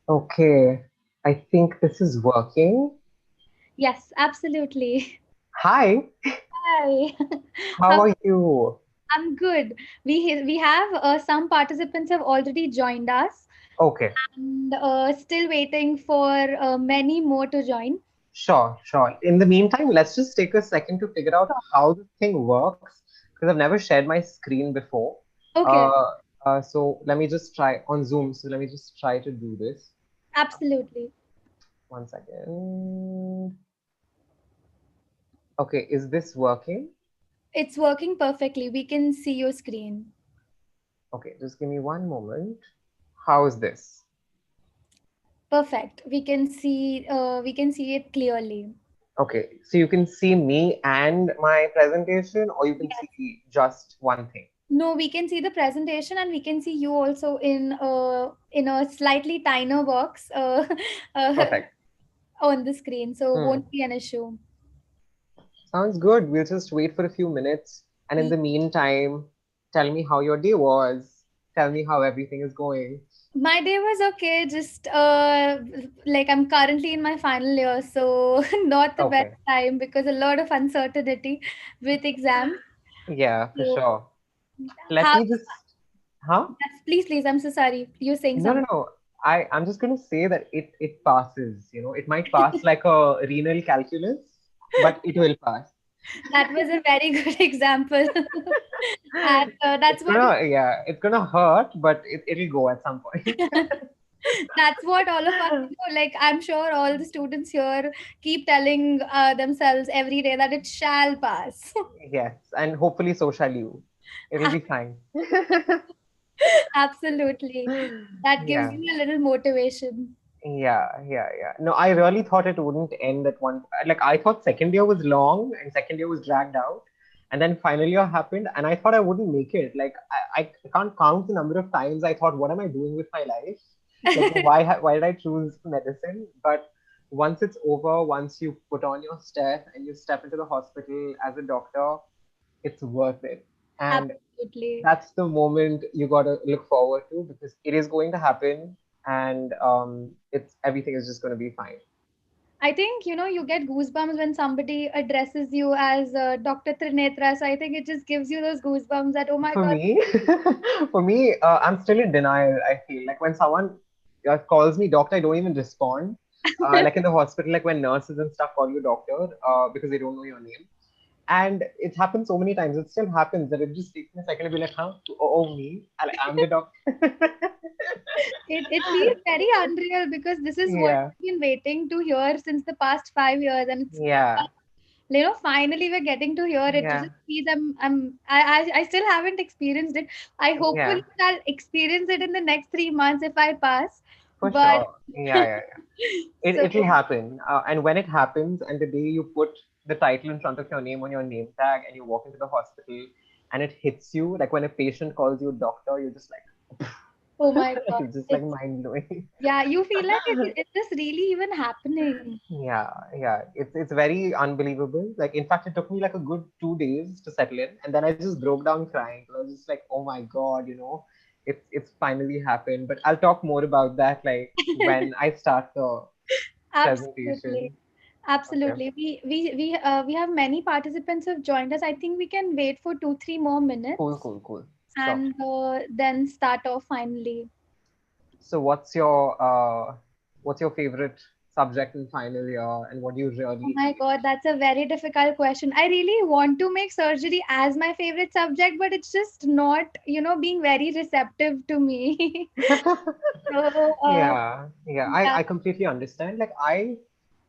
Okay, I think this is working. Yes, absolutely. Hi, Hi. how How are you? I'm good. We have some participants have already joined us Okay, and still waiting for many more to join. sure, sure. In the meantime, let's just take a second to figure out how the thing works because I've never shared my screen before. Okay, Uh, so let me just try on Zoom. So let me just try to do this. absolutely. One second. Okay, is this working? It's working perfectly. We can see your screen. Okay, just give me one moment. How is this? Perfect. We can see it clearly. Okay, so you can see me and my presentation, or you can Yes. see just one thing. No, we can see the presentation and we can see you also in a slightly tinier box uh, Perfect. on the screen, so Hmm. won't be an issue. Sounds good. We'll just wait for a few minutes. And in the meantime, tell me how your day was. Tell me how everything is going. My day was okay, just like I'm currently in my final year, so not the best Okay. time because a lot of uncertainty with exams. Yeah, for So sure. Let how me just, huh? yes, please, I'm so sorry. You're saying No, no, something. no. I'm just going to say that it passes. It might pass like a renal calculus, but it will pass. That was a very good example. And It's gonna, yeah, it's gonna hurt, but it'll go at some point. that's what all of us like. I'm sure all the students here keep telling themselves every day that it shall pass. Yes, and hopefully so shall you. It'll be fine. Absolutely. That gives Yeah, me a little motivation. yeah. No, I really thought it wouldn't end at one. Like I thought second year was long and second year was dragged out, and then final year happened, and I thought I wouldn't make it. Like I can't count the number of times I thought, what am I doing with my life? Like why did I choose medicine? But once it's over, once you put on your step and you step into the hospital as a doctor, it's worth it. And Absolutely. that's the moment you got to look forward to because it is going to happen, and it's everything is just going to be fine. I think, you get goosebumps when somebody addresses you as Dr. Trinetra. So I think it just gives you those goosebumps that, oh my For God. me, for me, I'm still in denial. I feel like when someone calls me doctor, I don't even respond. Like in the hospital, like when nurses and stuff call you doctor because they don't know your name. And it happens so many times. It still happens that it just takes me a second to be like, huh? Oh, me? I'm the doctor. It feels very unreal because this is what Yeah, we've been waiting to hear since the past 5 years, and it's yeah, finally we're getting to hear it. To yeah, just see them, I still haven't experienced it. I yeah. hopefully I'll experience it in the next 3 months if I pass. For But sure. Yeah. so It'll happen. And when it happens, and the day you put the title in front of your name on your name tag and you walk into the hospital and it hits you, like when a patient calls you doctor, you're just like, oh my God, it's just like it's mind blowing. yeah, you feel like is this really even happening? Yeah. It's very unbelievable. Like in fact, it took me like a good 2 days to settle in, and then I just broke down crying. I was just like, oh my god, it's finally happened. But I'll talk more about that like when I start the Absolutely. presentation. Okay. Absolutely. We have many participants who have joined us. I think we can wait for 2-3 more minutes Cool. Sure. and then start off finally. So what's your favorite subject in final year, and what do you Oh really my hate? God, that's a very difficult question. I really want to make surgery as my favorite subject, but it's just not, being very receptive to me. So, Yeah. I, yeah, I completely understand. Like I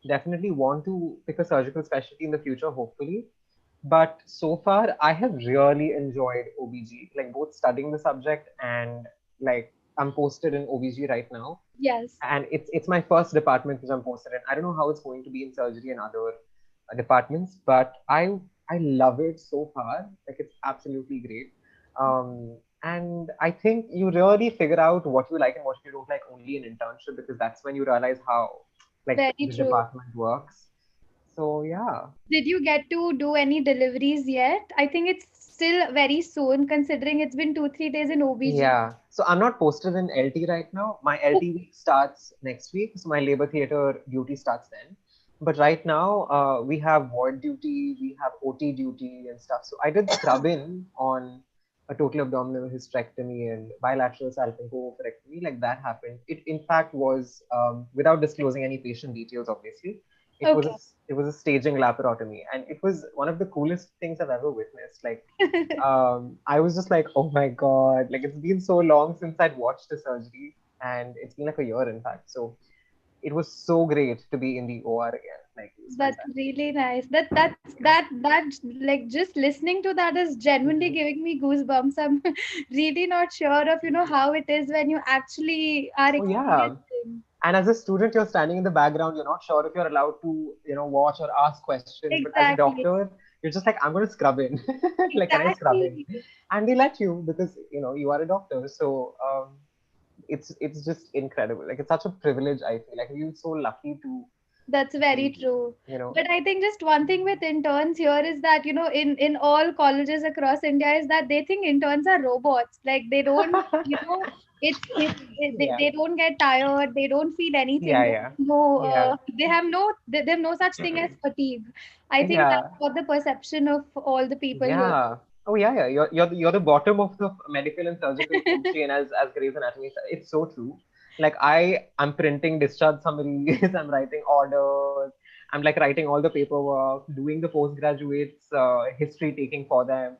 definitely want to pick a surgical specialty in the future, hopefully. But so far, I have really enjoyed OBG, like both studying the subject and like I'm posted in OBG right now. yes. And it's my first department which I'm posted in. I don't know how it's going to be in surgery and other departments, but I love it so far. Like it's absolutely great. And I think you really figure out what you like and what you don't like only in internship because that's when you realize how like Very the true. department works. So yeah. Did you get to do any deliveries yet? I think it's still very soon, considering it's been 2, 3 days in OBG. Yeah. So I'm not posted in LT right now. My LT week starts next week. So my labor theater duty starts then. But right now, we have ward duty, we have OT duty and stuff. So I did scrub in on a total abdominal hysterectomy and bilateral salpingo-oophorectomy. Like that happened. It in fact was, without disclosing any patient details, obviously, Okay. it was a staging laparotomy, and it was one of the coolest things I've ever witnessed. Like I was just like, oh my God, like it's been so long since I'd watched a surgery, and it's been like a year, in fact. So it was so great to be in the OR again. Like it was That's fantastic. really nice. Yeah. That like just listening to that is genuinely Mhm. giving me goosebumps. I'm really not sure of, how it is when you actually are Oh yeah. experiencing. And as a student, you're standing in the background. You're not sure if you're allowed to, watch or ask questions. But as a Exactly. doctor, you're just like, I'm going to scrub in. Like, can I scrub in? Exactly. And they let you because you are a doctor. So it's just incredible. Like it's such a privilege. I feel like you're so lucky to That's very be, true. you know. But I think just one thing with interns here is that, in all colleges across India is that they think interns are robots. Like they don't, Yeah, they don't get tired. They don't feel anything. yeah, yeah, yeah, They have no such thing as fatigue. I think yeah, that's what the perception of all the people here. yeah. Oh yeah, yeah. You're the bottom of the medical and surgical food chain, as Grey's Anatomy said. It's so true. Like I'm printing discharge summaries, I'm writing orders, I'm like writing all the paperwork, doing the postgraduates history taking for them,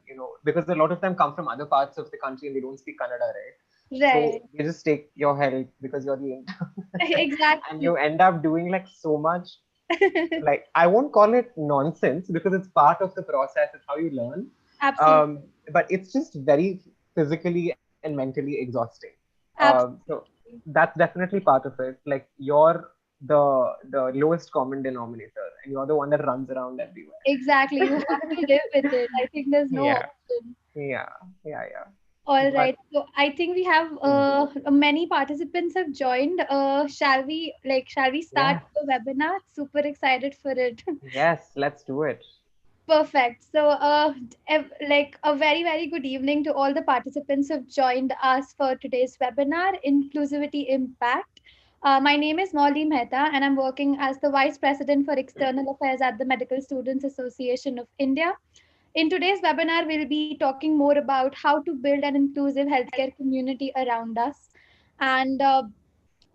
because a lot of them come from other parts of the country and they don't speak Kannada, right? So Right. they just take your help because you're the intern, and Exactly. you end up doing like so much. Like I won't call it nonsense because it's part of the process. It's how you learn. Absolutely. But it's just very physically and mentally exhausting. So Absolutely. that's definitely part of it. Like you're the lowest common denominator, and you're the one that runs around everywhere. Exactly. You have to live with it. I think there's no Yeah, option. yeah, yeah, yeah. All But right. So I think we have many participants have joined. Shall we start yeah, the webinar? Super excited for it. yes, let's do it. Perfect. So, like a very, very good evening to all the participants who have joined us for today's webinar, Inclusivity Impact. My name is Molly Mehta, and I'm working as the Vice President for External Affairs at the Medical Students Association of India. In today's webinar, we'll be talking more about how to build an inclusive healthcare community around us. And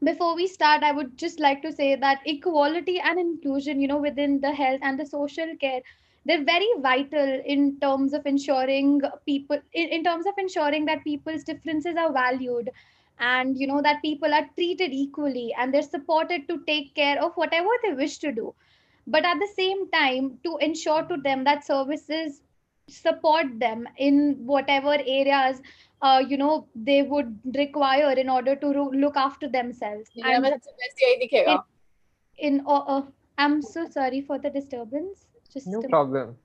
before we start, I would just like to say that equality and inclusion, within the health and the social care, they're very vital in terms of ensuring in terms of ensuring that people's differences are valued, and that people are treated equally and they're supported to take care of whatever they wish to do, but at the same time to ensure to them that services support them in whatever areas they would require in order to look after themselves. दुनिया में And सबसे best यही in दिखेगा. I'm so sorry for the disturbance. No Just a problem.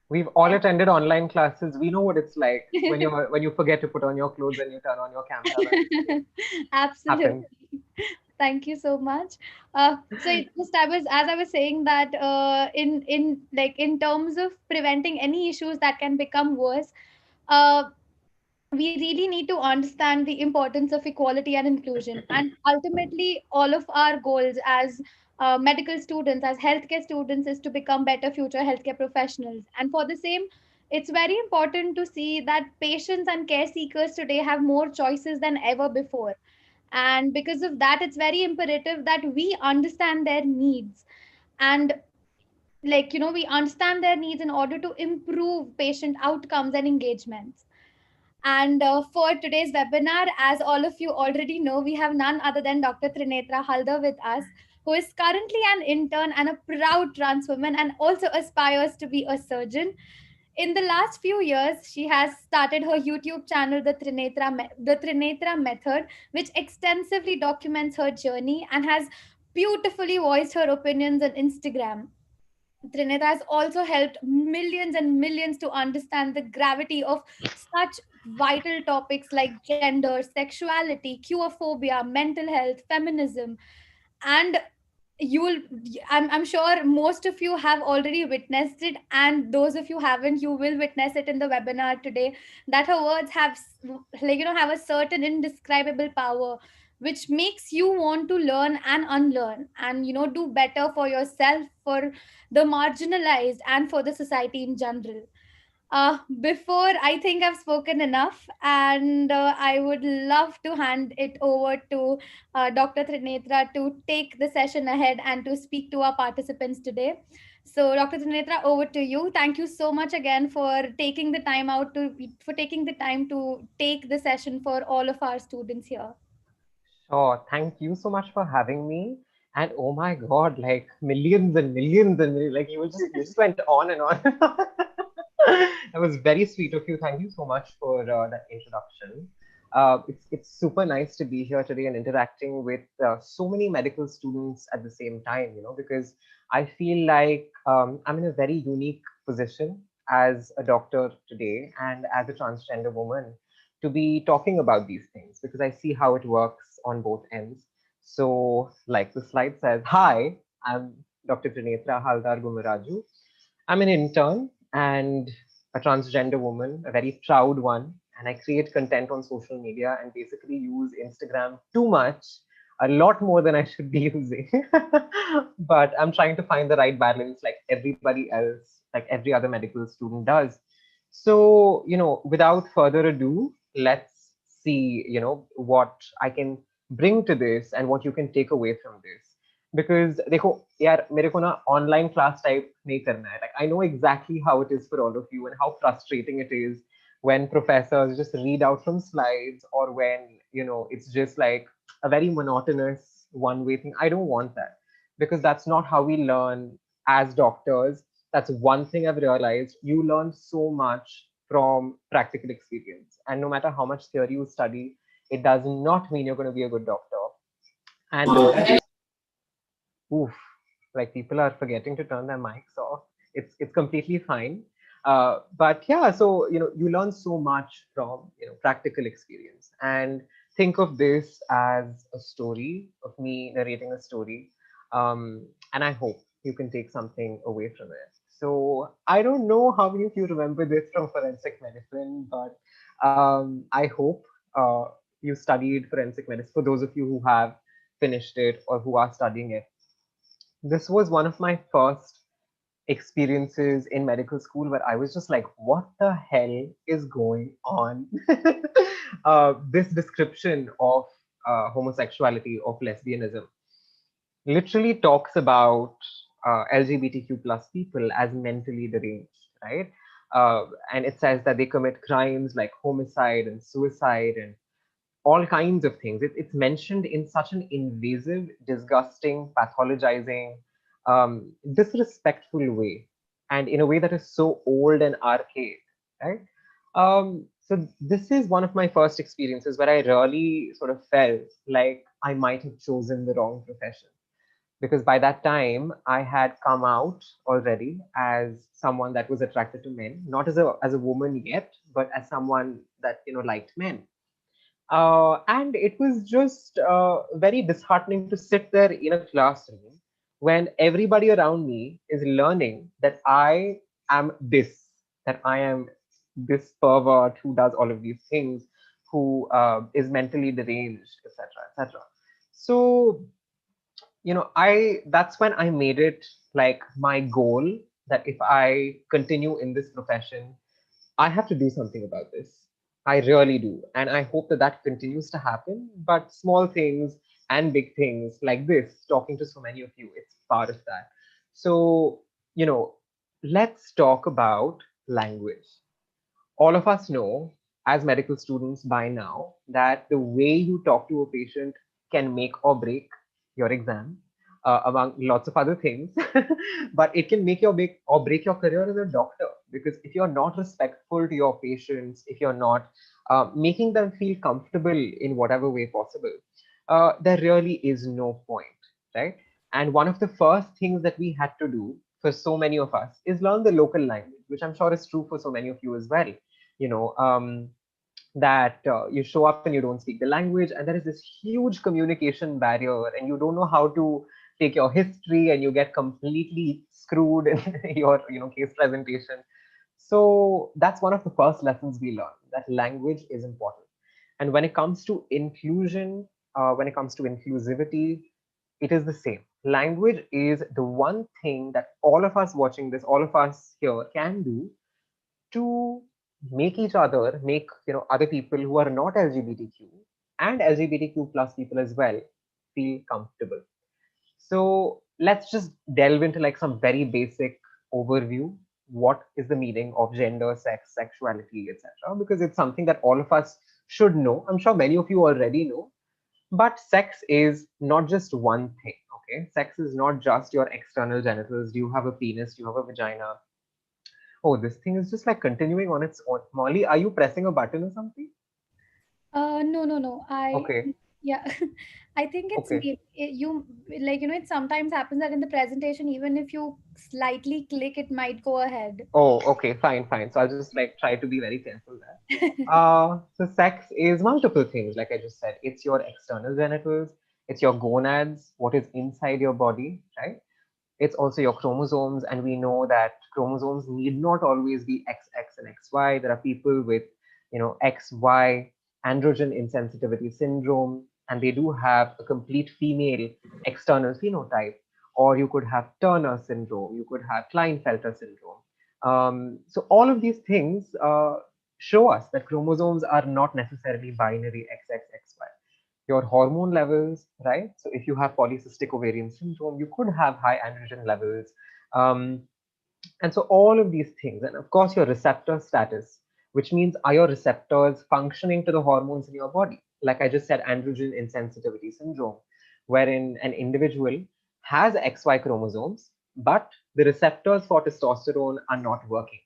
We've all attended online classes. We know what it's like when you forget to put on your clothes and you turn on your camera. When it Absolutely. happened. Thank you so much. So it just as I was saying that in terms of preventing any issues that can become worse, uh, we really need to understand the importance of equality and inclusion. And ultimately, all of our goals as medical students, as healthcare students, is to become better future healthcare professionals. And for the same, it's very important to see that patients and care seekers today have more choices than ever before. And because of that, it's very imperative that we understand their needs. And we understand their needs in order to improve patient outcomes and engagements. And for today's webinar, as all of you already know, we have none other than Dr. Trinetra Haldar with us, who is currently an intern and a proud trans woman and also aspires to be a surgeon. In the last few years, she has started her YouTube channel, the Trinetra Method, which extensively documents her journey and has beautifully voiced her opinions on Instagram. Trinidad has also helped millions and millions to understand the gravity of such vital topics like gender, sexuality, queerphobia, mental health, feminism, and you'll I'm sure most of you have already witnessed it, and those of you haven't, you will witness it in the webinar today, that her words have have a certain indescribable power, which makes you want to learn and unlearn, and do better for yourself, for the marginalized, and for the society in general. Before, I think I've spoken enough, and I would love to hand it over to Dr. Trinetra to take the session ahead and to speak to our participants today. So, Dr. Trinetra, over to you. Thank you so much again for taking the time out to for taking the time to take the session for all of our students here. Sure. Thank you so much for having me. And oh my God, like millions and millions and millions, like you just went on and on. That was very sweet of you. Thank you so much for that introduction. It's super nice to be here today and interacting with so many medical students at the same time, because I feel like I'm in a very unique position as a doctor today and as a transgender woman to be talking about these things because I see how it works on both ends. So, like the slide says, hi, I'm Dr. Trinetra Haldar Gumaraju. I'm an intern and a transgender woman, a very proud one, and I create content on social media and basically use Instagram too much, a lot more than I should be using. But I'm trying to find the right balance, like everybody else, like every other medical student does. So, without further ado, let's see, what I can bring to this and what you can take away from this. Because देखो यार मेरे को ना online class type नहीं करना है. Like I know exactly how it is for all of you and how frustrating it is when professors just read out from slides or when it's just like a very monotonous one way thing. I don't want that because that's not how we learn as doctors. That's one thing I've realized. You learn so much from practical experience, and no matter how much theory you study, it does not mean you're going to be a good doctor. And oof, like people are forgetting to turn their mics off. It's completely fine. But yeah, so you learn so much from practical experience, and think of this as a story of me narrating a story, and I hope you can take something away from it. So I don't know how many of you remember this from forensic medicine, but I hope you studied forensic medicine. For those of you who have finished it or who are studying it, this was one of my first experiences in medical school where I was just like, what the hell is going on? This description of homosexuality, of lesbianism, literally talks about LGBTQ plus people as mentally deranged, right? And it says that they commit crimes like homicide and suicide and all kinds of things. It's mentioned in such an invasive, disgusting, pathologizing, disrespectful way, and in a way that is so old and archaic, right? So this is one of my first experiences where I really sort of felt like I might have chosen the wrong profession because by that time I had come out already as someone that was attracted to men, not as a woman yet, but as someone that liked men. And it was just very disheartening to sit there in a classroom when everybody around me is learning that I am this, that I am this pervert who does all of these things, who is mentally deranged, etc., etc. So, I that's when I made it like my goal that if I continue in this profession, I have to do something about this. I really do. And I hope that that continues to happen. But small things and big things like this, talking to so many of you, it's part of that. So, let's talk about language. All of us know as medical students by now that the way you talk to a patient can make or break your exam, among lots of other things. But it can make or break your career as a doctor, because if you're not respectful to your patients, if you're not making them feel comfortable in whatever way possible, there really is no point, right? And one of the first things that we had to do for so many of us is learn the local language, which I'm sure is true for so many of you as well. you know um, that you show up and you don't speak the language, and there is this huge communication barrier, and you don't know how to take your history and you get completely screwed in your case presentation. So that's one of the first lessons we learn, that language is important. And when it comes to inclusion, when it comes to inclusivity, it is the same. Language is the one thing that all of us watching this, all of us here can do to make each other, make other people who are not LGBTQ and LGBTQ plus people as well feel comfortable. So let's just delve into like some very basic overview. What is the meaning of gender, sex, sexuality, etc.? Because it's something that all of us should know. I'm sure many of you already know. But sex is not just one thing. Okay, sex is not just your external genitals. Do you have a penis? Do you have a vagina? Oh, this thing is just like continuing on its own. Molly, are you pressing a button or something? No, no, no. Okay, Yeah, I think it's okay. me. You like, it sometimes happens that in the presentation, even if you slightly click, it might go ahead. Oh, okay, fine, fine. So I'll just like try to be very careful there. So sex is multiple things, like I just said. It's your external genitals, it's your gonads, what is inside your body, right? It's also your chromosomes, and we know that chromosomes need not always be XX and XY. There are people with XY androgen insensitivity syndrome, and they do have a complete female external phenotype. Or you could have Turner syndrome, you could have Klinefelter syndrome. So all of these things show us that chromosomes are not necessarily binary XXXY. Your hormone levels, right? So if you have polycystic ovarian syndrome, you could have high androgen levels. Um, and so all of these things, and of course your receptor status, which means are your receptors functioning to the hormones in your body? Like I just said, androgen insensitivity syndrome, wherein an individual has XY chromosomes, but the receptors for testosterone are not working.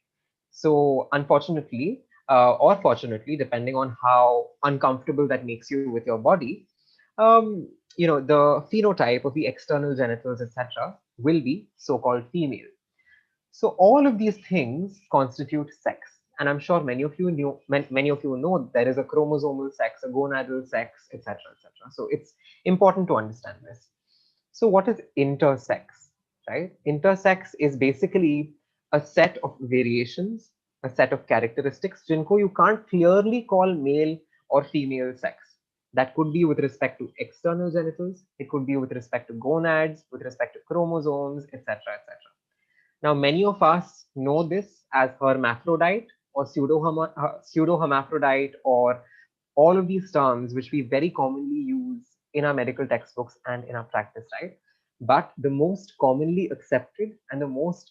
So unfortunately, or fortunately, depending on how uncomfortable that makes you with your body, the phenotype of the external genitals, etc., will be so-called female. So all of these things constitute sex. And I'm sure many of you know there is a chromosomal sex, a gonadal sex, etc., etc. So it's important to understand this. So what is intersex, right? Intersex is basically a set of variations, a set of characteristics, jinko you can't clearly call male or female sex. That could be with respect to external genitals, it could be with respect to gonads, with respect to chromosomes, etc., etc. Now, many of us know this as hermaphrodite or pseudo-hermaphrodite, or all of these terms which we very commonly use in our medical textbooks and in our practice, right? But the most commonly accepted and the most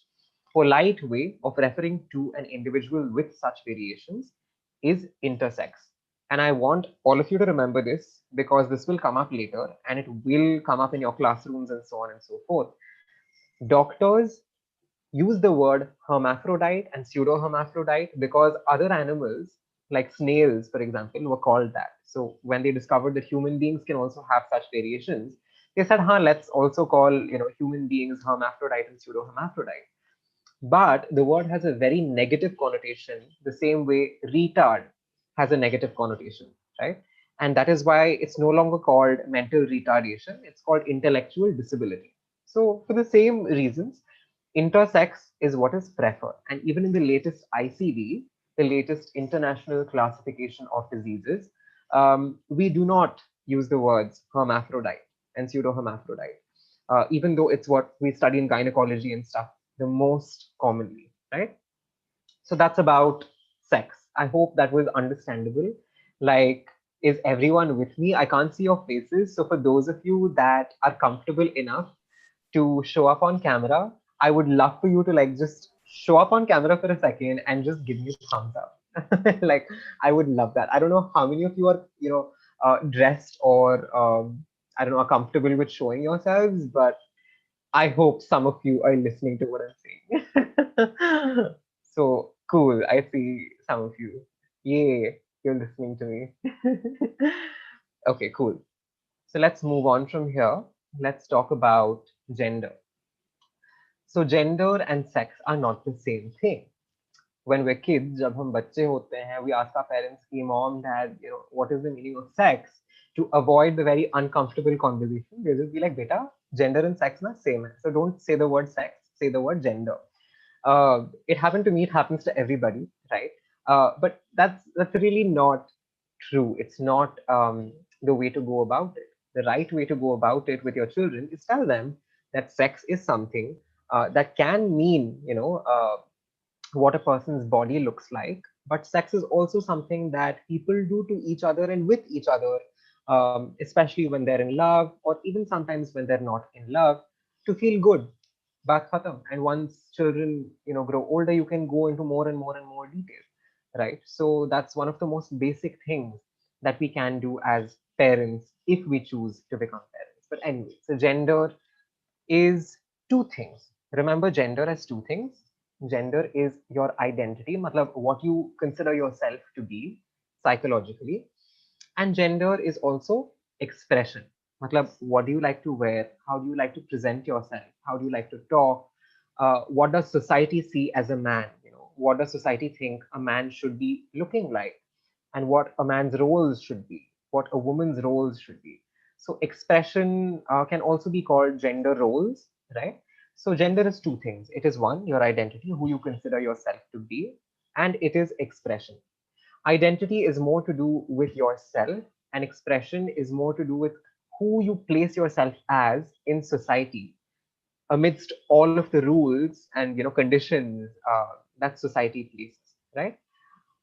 polite way of referring to an individual with such variations is intersex. And I want all of you to remember this because this will come up later and it will come up in your classrooms and so on and so forth. Doctors use the word hermaphrodite and pseudo-hermaphrodite because other animals, like snails, for example, were called that. So when they discovered that human beings can also have such variations, they said, "Huh, let's also call human beings hermaphrodite and pseudo-hermaphrodite." But the word has a very negative connotation, the same way retard has a negative connotation, right? And that is why it's no longer called mental retardation, it's called intellectual disability. So, for the same reasons, intersex is what is preferred. And even in the latest ICD, the latest International Classification of Diseases, we do not use the words hermaphrodite and pseudo-hermaphrodite, even though it's what we study in gynecology and stuff the most commonly, right? So that's about sex. I hope that was understandable. Like, is everyone with me? I can't see your faces. So for those of you that are comfortable enough to show up on camera, I would love for you to like just show up on camera for a second and just give me a thumbs up. Like, I would love that. I don't know how many of you are, dressed or I don't know, are comfortable with showing yourselves, but I hope some of you are listening to what I'm saying. So cool. I see some of you. Yay, you're listening to me. Okay, cool. So let's move on from here. Let's talk about gender. So gender and sex are not the same thing. When we're kids, जब हम बच्चे होते हैं, we ask our parents कि mom, dad, what is the meaning of sex? To avoid the very uncomfortable conversation, they just be like, beta, Gender and sex na same hai. So don't say the word sex, say the word gender. It happened to me, it happens to everybody, right? But that's really not true. It's not the way to go about it. The right way to go about it with your children is tell them that sex is something that can mean, what a person's body looks like. But sex is also something that people do to each other and with each other, especially when they're in love or even sometimes when they're not in love, to feel good. Baat khatam. And once children, grow older, you can go into more and more detail, right? So that's one of the most basic things that we can do as parents if we choose to become parents. But anyway, so gender is two things. Remember gender as two things. Gender is your identity, matlab what you consider yourself to be psychologically. And gender is also expression. Matlab, what do you like to wear? How do you like to present yourself? How do you like to talk? What does society see as a man? What does society think a man should be looking like? And what a man's roles should be, what a woman's roles should be. So expression can also be called gender roles, right? So gender is two things. It is one, your identity, who you consider yourself to be, and it is expression. Identity is more to do with yourself, and expression is more to do with who you place yourself as in society amidst all of the rules and conditions that society places, right?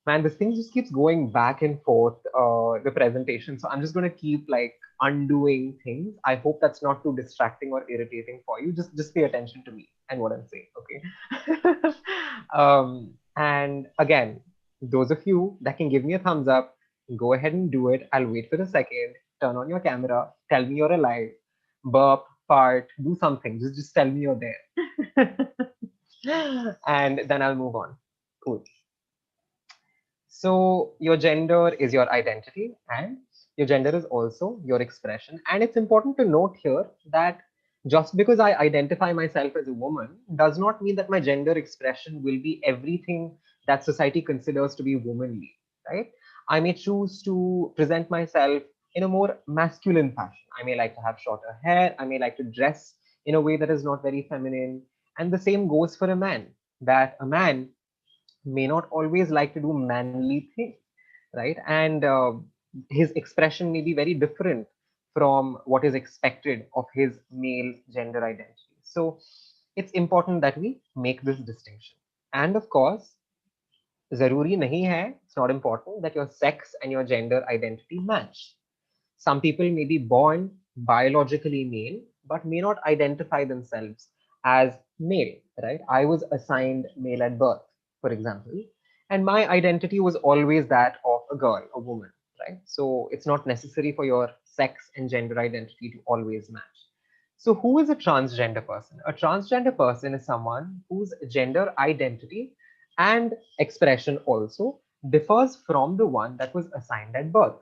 Man, this thing just keeps going back and forth, the presentation. So I'm just going to keep like undoing things. I hope that's not too distracting or irritating for you. Just pay attention to me and what I'm saying, okay? And again, those of you that can give me a thumbs up, go ahead and do it. I'll wait for a second. Turn on your camera. Tell me you're alive. Burp, fart, do something. Just tell me you're there. And then I'll move on. Cool. So your gender is your identity and your gender is also your expression. And it's important to note here that just because I identify myself as a woman does not mean that my gender expression will be everything that society considers to be womanly, right? I may choose to present myself in a more masculine fashion. I may like to have shorter hair. I may like to dress in a way that is not very feminine. And the same goes for a man, that a man may not always like to do manly things, right? And his expression may be very different from what is expected of his male gender identity. So it's important that we make this distinction. And of course, zaruri nahi hai, it's not important that your sex and your gender identity match. Some people may be born biologically male, but may not identify themselves as male, right? I was assigned male at birth, for example, and my identity was always that of a girl, a woman, right? So it's not necessary for your sex and gender identity to always match. So, who is a transgender person? A transgender person is someone whose gender identity and expression also differs from the one that was assigned at birth.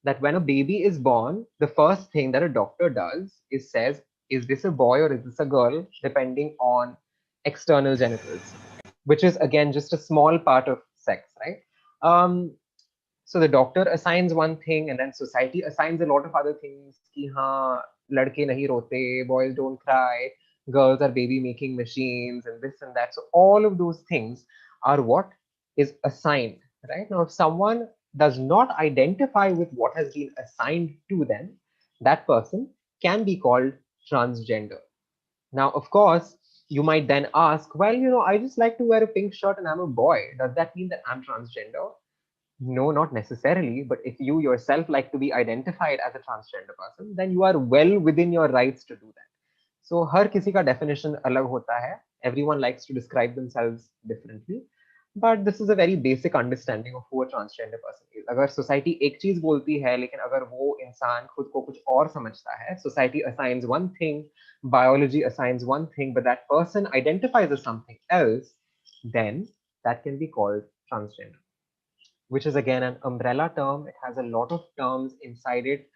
That when a baby is born, the first thing that a doctor does is says, is this a boy or is this a girl, depending on external genitals, which is again just a small part of sex, right? Um, so the doctor assigns one thing and then society assigns a lot of other things ki haan, ladke nahi rote, boys don't cry, girls are baby making machines and this and that. So all of those things are what is assigned, right? Now if someone does not identify with what has been assigned to them, that person can be called transgender. Now of course you might then ask, well, I just like to wear a pink shirt and I'm a boy, does that mean that I'm transgender? No, not necessarily, but if you yourself like to be identified as a transgender person, then you are well within your rights to do that. So हर किसी का definition अलग होता है. Everyone likes to describe themselves differently. But this is a very basic understanding of who a transgender person is. अगर society एक चीज बोलती है, लेकिन अगर वो इंसान खुद को कुछ और समझता है, society assigns one thing, biology assigns one thing, but that person identifies as something else, then that can be called transgender, which is again an umbrella term. It has a lot of terms inside it.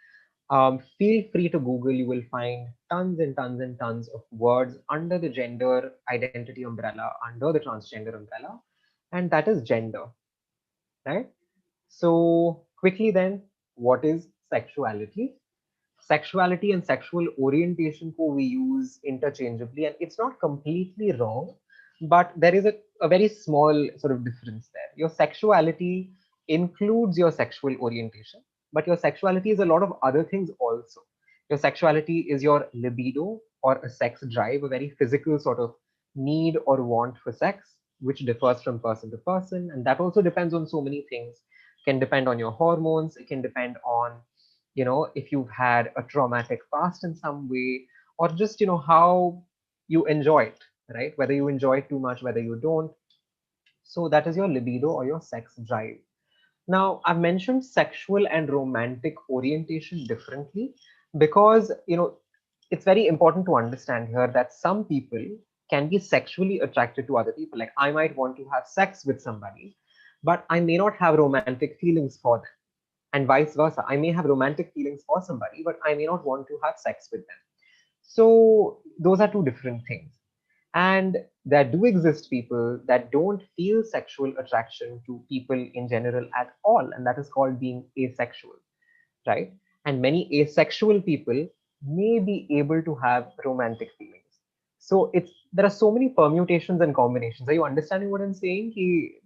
Feel free to Google. You will find tons and tons and tons of words under the gender identity umbrella, under the transgender umbrella, and that is gender, right? So, quickly then, what is sexuality? sexuality and sexual orientation ko we use interchangeably, and it's not completely wrong, but there is a very small sort of difference there. Your sexuality includes your sexual orientation, but your sexuality is a lot of other things also. Your sexuality is your libido or a sex drive, a very physical sort of need or want for sex, which differs from person to person, and that also depends on so many things. It can depend on your hormones, it can depend on, if you've had a traumatic past in some way, or just, how you enjoy it, right? Whether you enjoy it too much, whether you don't. So that is your libido or your sex drive. Now, I've mentioned sexual and romantic orientation differently because, it's very important to understand here that some people can be sexually attracted to other people. Like, I might want to have sex with somebody, but I may not have romantic feelings for them. And vice versa. I may have romantic feelings for somebody, but I may not want to have sex with them. So those are two different things. And there do exist people that don't feel sexual attraction to people in general at all, and that is called being asexual, right? And many asexual people may be able to have romantic feelings. So there are so many permutations and combinations. Are you understanding what I'm saying?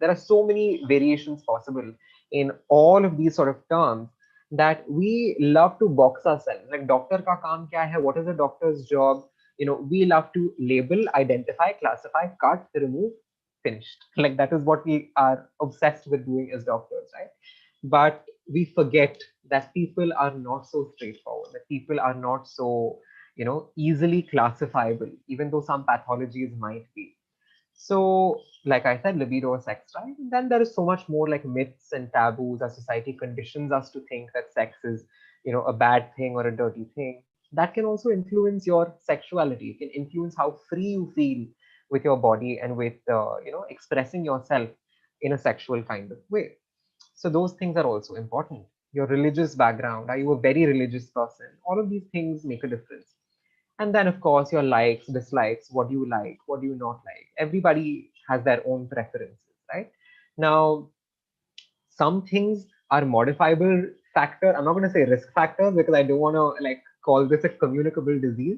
There are so many variations possible in all of these sort of terms that we love to box ourselves. Like doctor ka kaam kya hai? What is a doctor's job? We love to label, identify, classify, cut, remove, finished. Like that is what we are obsessed with doing as doctors, right? But we forget that people are not so straightforward, that people are not so, easily classifiable, even though some pathologies might be. So, like I said, libido or sex drive. And then there is so much more like myths and taboos. Our society conditions us to think that sex is, a bad thing or a dirty thing. That can also influence your sexuality. It can influence how free you feel with your body and with, expressing yourself in a sexual kind of way. So those things are also important. Your religious background, are you a very religious person? All of these things make a difference. And then, of course, your likes, dislikes, what do you like, what do you not like. Everybody has their own preferences, right? Now, some things are modifiable factor. I'm not going to say risk factors because I don't want to like call this a communicable disease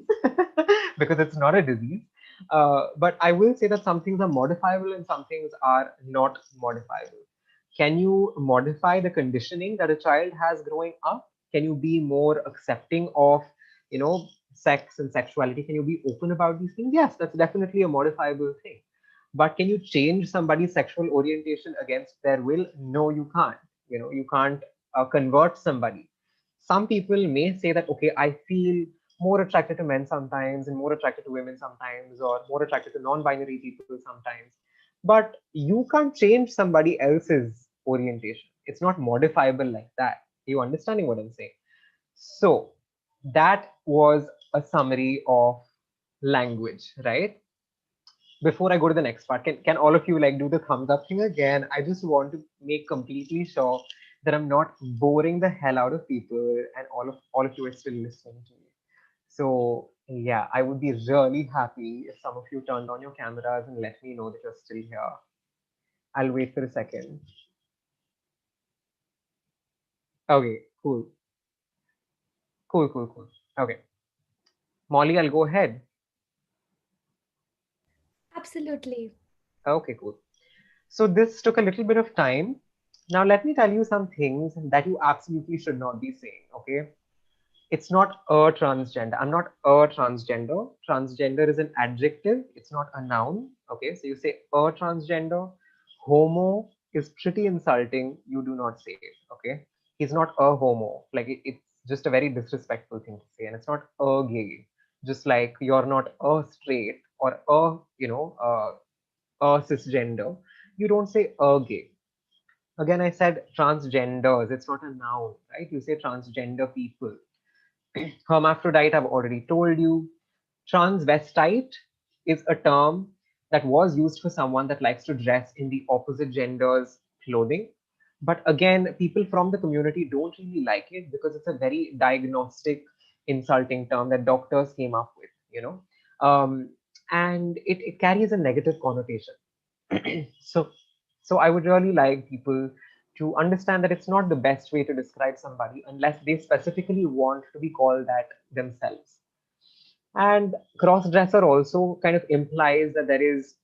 because it's not a disease. But I will say that some things are modifiable and some things are not modifiable. Can you modify the conditioning that a child has growing up? Can you be more accepting of, sex and sexuality? Can you be open about these things? Yes, that's definitely a modifiable thing. But can you change somebody's sexual orientation against their will? No, you can't. You can't convert somebody. Some people may say that, okay, I feel more attracted to men sometimes and more attracted to women sometimes, or more attracted to non-binary people sometimes. But you can't change somebody else's orientation. It's not modifiable like that. Are you understanding what I'm saying? So that was a summary of language, right? Before I go to the next part, can all of you like do the thumbs up thing again? I just want to make completely sure that I'm not boring the hell out of people and all of you are still listening to me. So yeah, I would be really happy if some of you turned on your cameras and let me know that you're still here. I'll wait for a second. Okay, cool. Cool, cool, cool. Okay. Molly, I'll go ahead. Absolutely. Okay, cool. So this took a little bit of time. Now let me tell you some things that you absolutely should not be saying, okay? It's not a transgender. I'm not a transgender. Transgender is an adjective. It's not a noun. Okay. So you say a transgender. Homo is pretty insulting. You do not say it. Okay. He's not a homo. Like it's just a very disrespectful thing to say. And it's not a gay. Just like you're not a straight or a cisgender. You don't say a gay. Again, I said transgenders. It's not a noun, right? You say transgender people. Hermaphrodite, I've already told you. Transvestite is a term that was used for someone that likes to dress in the opposite gender's clothing. But again, people from the community don't really like it because it's a very diagnostic, insulting term that doctors came up with, um, and it carries a negative connotation. so, so I would really like people to understand that it's not the best way to describe somebody unless they specifically want to be called that themselves. And cross dresser also kind of implies that there is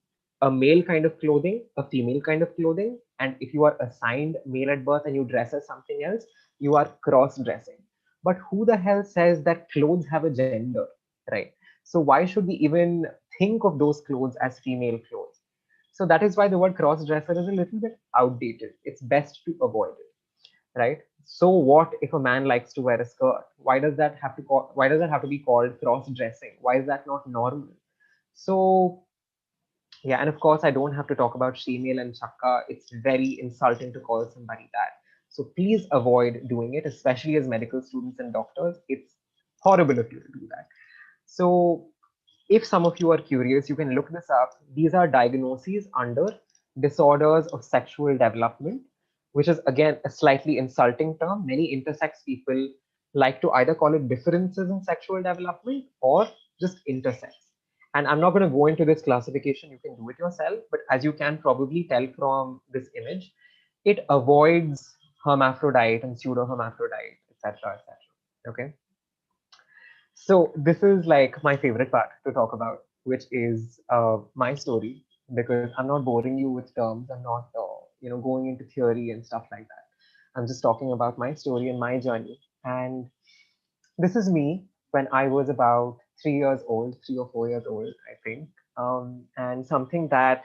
a male kind of clothing, a female kind of clothing. And if you are assigned male at birth and you dress as something else, you are cross dressing. But who the hell says that clothes have a gender, right? So why should we even think of those clothes as female clothes? So that is why the word cross dresser is a little bit outdated. It's best to avoid it, right? So what if a man likes to wear a skirt? Why does that have to be called cross dressing? Why is that not normal? So yeah, and of course I don't have to talk about shemale and chakka. It's very insulting to call somebody that. So please avoid doing it, especially as medical students and doctors. It's horrible of you to do that. So if some of you are curious, you can look this up. These are diagnoses under disorders of sexual development, which is again a slightly insulting term. Many intersex people like to either call it differences in sexual development or just intersex. And I'm not going to go into this classification, you can do it yourself. But as you can probably tell from this image, it avoids hermaphrodite and pseudo hermaphrodite, etc., etc. Okay. So this is like my favorite part to talk about, which is my story, because I'm not boring you with terms. I'm not, going into theory and stuff like that. I'm just talking about my story and my journey. And this is me when I was about 3 years old, 3 or 4 years old, I think. And something that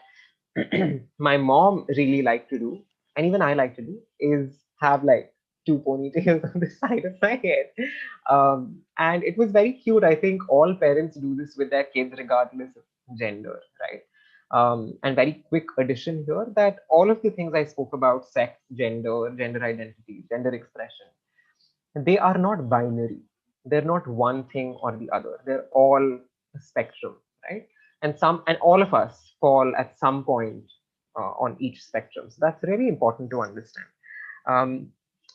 my mom really liked to do, and even I like to do, is have like two ponytails on the side of my head. And it was very cute. I think all parents do this with their kids, regardless of gender, right? And very quick addition here that all of the things I spoke about, sex, gender, gender identity, gender expression, they are not binary. They're not one thing or the other. They're all a spectrum, right? And all of us fall at some point on each spectrum. So that's really important to understand. Um,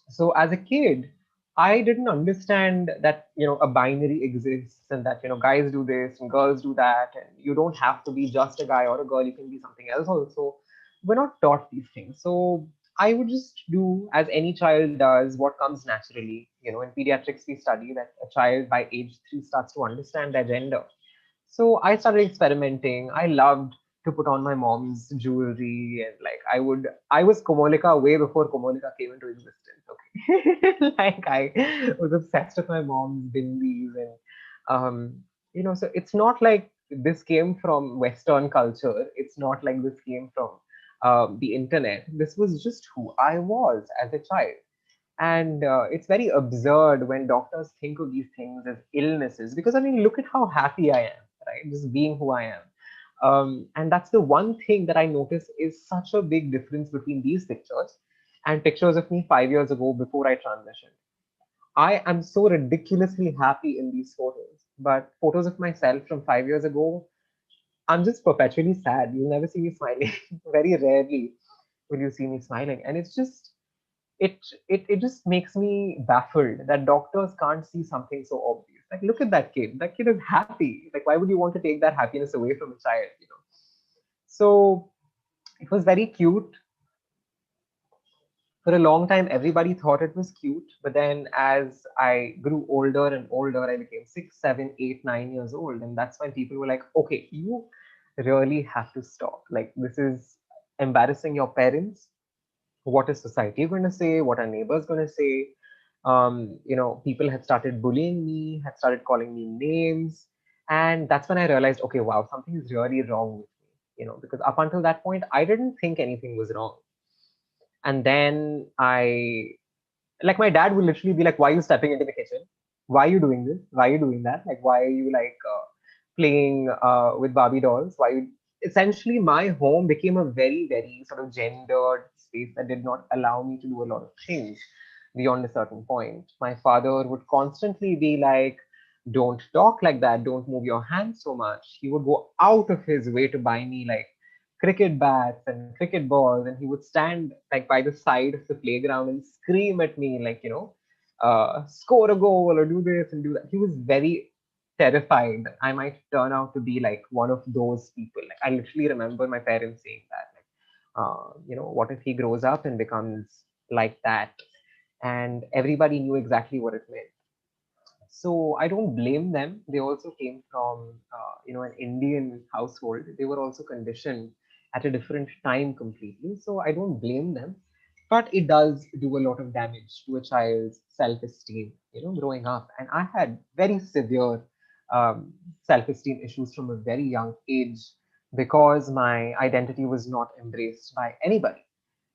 so as a kid, I didn't understand that a binary exists and that guys do this and girls do that, and you don't have to be just a guy or a girl. You can be something else also. We're not taught these things, so I would just do as any child does what comes naturally. In pediatrics, we study that a child by age 3 starts to understand their gender. So I started experimenting. I loved to put on my mom's jewelry, and like I was Komolika way before Komolika came into existence. Okay, like I was obsessed with my mom's bindis, and so it's not like this came from Western culture. It's not like this came from the internet. This was just who I was as a child. And it's very absurd when doctors think of these things as illnesses, because I mean, look at how happy I am, right? Just being who I am. And that's the one thing that I notice is such a big difference between these pictures and pictures of me 5 years ago before I transitioned. I am so ridiculously happy in these photos, but photos of myself from 5 years ago, I'm just perpetually sad. You'll never see me smiling. Very rarely will you see me smiling. And it's just, it just makes me baffled that doctors can't see something so obvious. Like, look at that kid. That kid is happy. Like, why would you want to take that happiness away from a child? So it was very cute. For a long time, everybody thought it was cute. But then as I grew older and older, I became 6, 7, 8, 9 years old. And that's when people were like, okay, you really have to stop. Like, this is embarrassing your parents. What is society going to say? What are neighbors going to say? People had started bullying me, had started calling me names. And that's when I realized, okay, wow, something is really wrong with me, because up until that point, I didn't think anything was wrong. And then like my dad would literally be like, why are you stepping into the kitchen? Why are you doing this? Why are you doing that? Like, why are you like playing with Barbie dolls? Essentially my home became a very, very sort of gendered space that did not allow me to do a lot of things beyond a certain point. My father would constantly be like, don't talk like that, don't move your hands so much. He would go out of his way to buy me like cricket bats and cricket balls, and he would stand like by the side of the playground and scream at me like, score a goal or do this and do that. He was very terrified that I might turn out to be like one of those people. Like, I literally remember my parents saying that, like, what if he grows up and becomes like that, and everybody knew exactly what it meant. So I don't blame them. They also came from, an Indian household. They were also conditioned at a different time completely. So I don't blame them. But it does do a lot of damage to a child's self-esteem, growing up. And I had very severe self-esteem issues from a very young age because my identity was not embraced by anybody,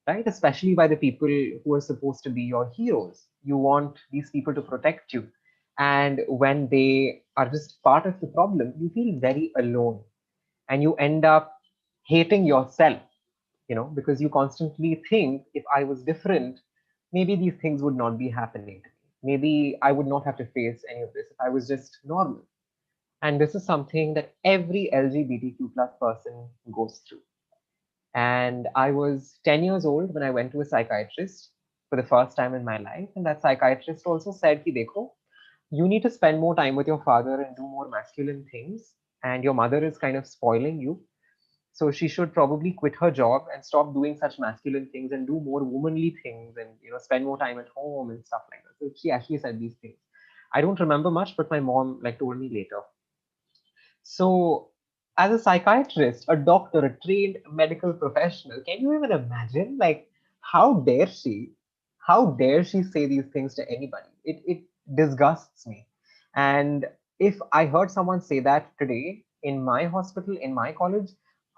right? Especially by the people who are supposed to be your heroes. You want these people to protect you. And when they are just part of the problem, you feel very alone and you end up hating yourself, because you constantly think if I was different, maybe these things would not be happening to me. Maybe I would not have to face any of this if I was just normal. And this is something that every LGBTQ plus person goes through. And I was 10 years old when I went to a psychiatrist for the first time in my life. And that psychiatrist also said, Ki dekho, you need to spend more time with your father and do more masculine things. And your mother is kind of spoiling you. So she should probably quit her job and stop doing such masculine things and do more womanly things and spend more time at home and stuff like that. So she actually said these things. I don't remember much, but my mom told me later. So, as a psychiatrist, a doctor, a trained medical professional, can you even imagine? How dare she? How dare she say these things to anybody? It disgusts me. And if I heard someone say that today in my hospital, in my college,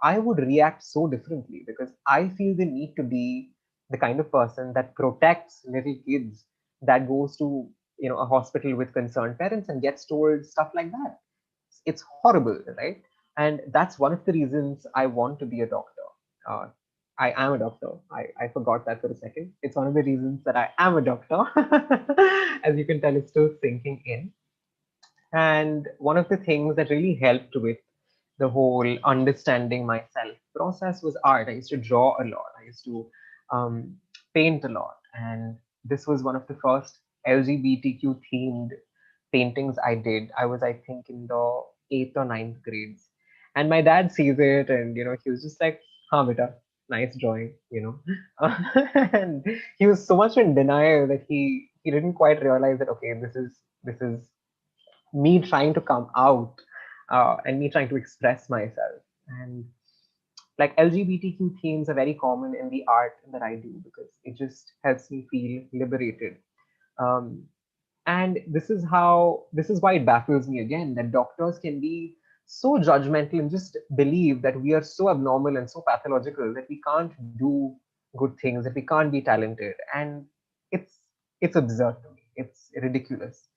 I would react so differently because I feel the need to be the kind of person that protects little kids, that goes to a hospital with concerned parents and gets told stuff like that. It's horrible, right? And that's one of the reasons I want to be a doctor. uh, I am a doctor. I forgot that for a second. It's one of the reasons that I am a doctor. As you can tell, it's still sinking in. And one of the things that really helped with the whole understanding myself process was art. I used to draw a lot. I used to um, paint a lot. And this was one of the first LGBTQ themed paintings I did. I was, I think, in the eighth or ninth grades. And my dad sees it and, he was just like, huh, beta, nice drawing. And he was so much in denial that he didn't quite realize that, okay, this is me trying to come out, and me trying to express myself. And like LGBTQ themes are very common in the art that I do because it just helps me feel liberated. Um, and this is why it baffles me again that doctors can be so judgmental and just believe that we are so abnormal and so pathological that we can't do good things, that we can't be talented. And it's it's absurd to me. It's ridiculous.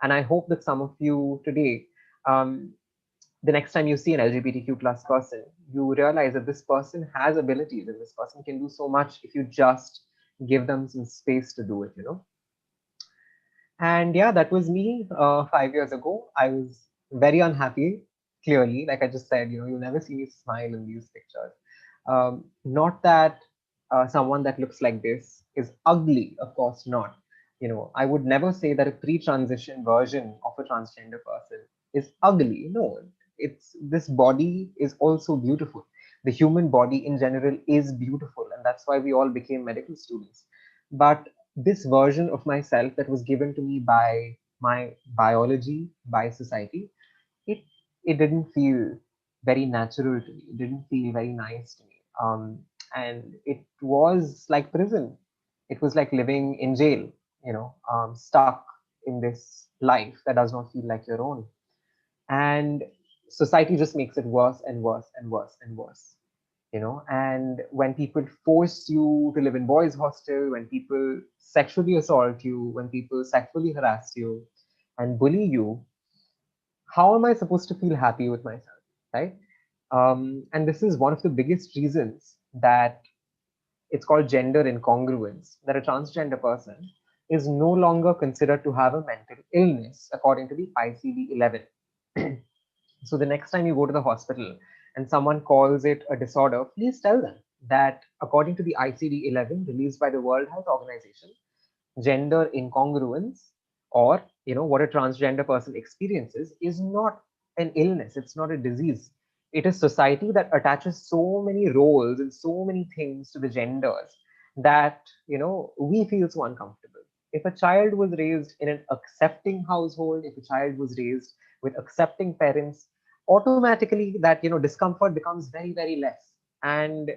And I hope that some of you today, um, the next time you see an LGBTQ plus person, you realize that this person has abilities and this person can do so much if you just give them some space to do it. And yeah, that was me 5 years ago. I was very unhappy, clearly. Like I just said, you'll never see me smile in these pictures. Not that someone that looks like this is ugly, of course not. I would never say that a pre transition version of a transgender person is ugly. No, this body is also beautiful. The human body in general is beautiful, and that's why we all became medical students. But this version of myself that was given to me by my biology, by society, it it didn't feel very natural to me. It didn't feel very nice to me. And it was like prison. It was like living in jail, stuck in this life that does not feel like your own. And society just makes it worse and worse and worse and worse. And when people force you to live in boys hostel, when people sexually assault you, when people sexually harass you and bully you, how am I supposed to feel happy with myself, right? And this is one of the biggest reasons that it's called gender incongruence, that a transgender person is no longer considered to have a mental illness according to the ICD-11. So the next time you go to the hospital and someone calls it a disorder, please tell them that according to the ICD-11 released by the World Health Organization, gender incongruence, or what a transgender person experiences, is not an illness. It's not a disease. It is society that attaches so many roles and so many things to the genders, that, we feel so uncomfortable. If a child was raised in an accepting household, if a child was raised with accepting parents, automatically that, discomfort becomes very, very less. And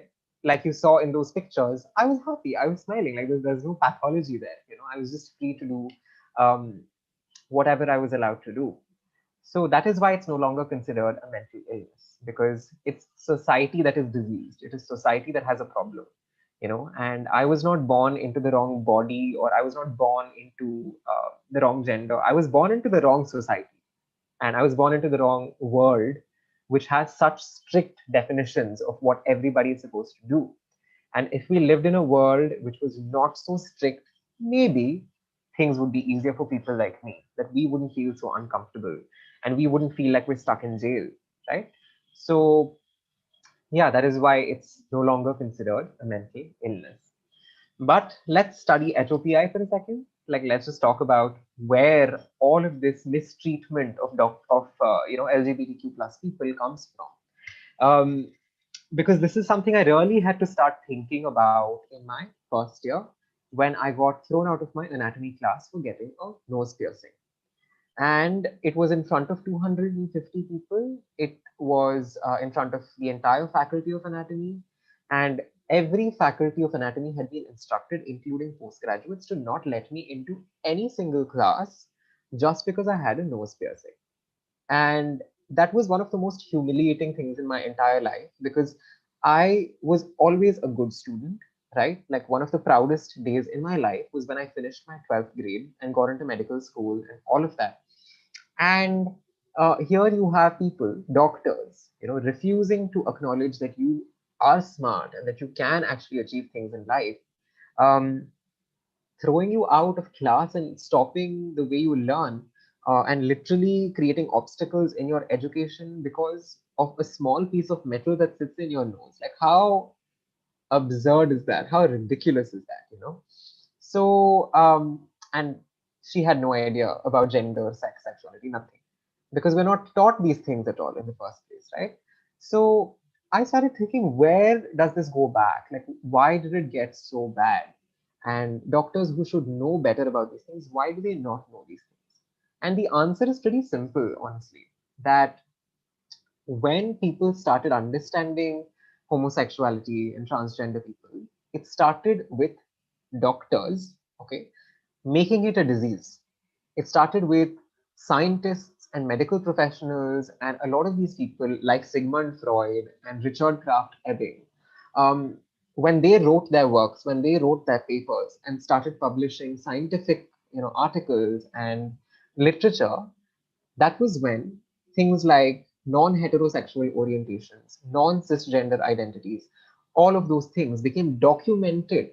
like you saw in those pictures, I was happy, I was smiling, like there's no pathology there. I was just free to do um, whatever I was allowed to do. So that is why it's no longer considered a mental illness, because it's society that is diseased. It is society that has a problem, and I was not born into the wrong body, or I was not born into the wrong gender. I was born into the wrong society, and I was born into the wrong world, which has such strict definitions of what everybody is supposed to do. And if we lived in a world which was not so strict, maybe things would be easier for people like me, that we wouldn't feel so uncomfortable and we wouldn't feel like we're stuck in jail, right? So, yeah, that is why it's no longer considered a mental illness. But let's study HOPI for a second. Like, let's just talk about where all of this mistreatment of LGBTQ plus people comes from. Because this is something I really had to start thinking about in my first year, when I got thrown out of my anatomy class for getting a nose piercing. And it was in front of 250 people. It was in front of the entire faculty of anatomy. And every faculty of anatomy had been instructed, including postgraduates, to not let me into any single class just because I had a nose piercing. And that was one of the most humiliating things in my entire life, because I was always a good student, right? Like, one of the proudest days in my life was when I finished my 12th grade and got into medical school and all of that. And here you have people, doctors, refusing to acknowledge that you are smart and that you can actually achieve things in life. Um, Throwing you out of class and stopping the way you learn, and literally creating obstacles in your education because of a small piece of metal that sits in your nose. Like, how absurd is that? How ridiculous is that? So, and she had no idea about gender, sex, sexuality, nothing, because we're not taught these things at all in the first place, right? So I started thinking, where does this go back? Like, why did it get so bad? And doctors who should know better about these things, why do they not know these things? And the answer is pretty simple, honestly, that when people started understanding homosexuality and transgender people, it started with doctors, okay, making it a disease. It started with scientists and medical professionals, and a lot of these people, like Sigmund Freud and Richard Kraft Ebing, um, when they wrote their works, when they wrote their papers and started publishing scientific, articles and literature, that was when things like non-heterosexual orientations, non-cisgender identities, all of those things became documented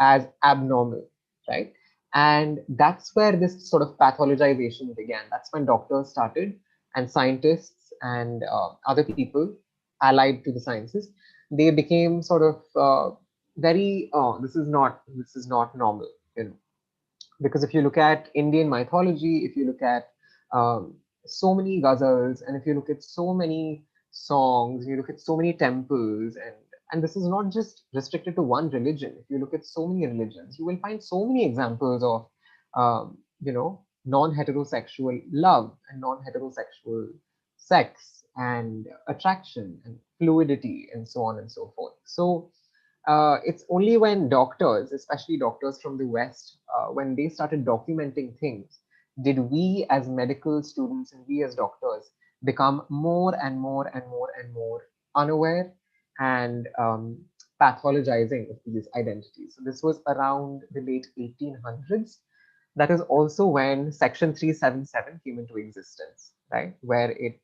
as abnormal, right? And that's where this sort of pathologization began. That's when doctors started, and scientists and other people allied to the sciences, they became sort of very, this is not normal, because if you look at Indian mythology, if you look at so many ghazals, and if you look at so many songs, you look at so many temples, and this is not just restricted to one religion. If you look at so many religions, you will find so many examples of, non-heterosexual love and non-heterosexual sex and attraction and fluidity and so on and so forth. So it's only when doctors, especially doctors from the West, when they started documenting things, did we as medical students and we as doctors become more and more and more and more unaware and pathologizing of these identities. So this was around the late 1800s. That is also when Section 377 came into existence, right? Where it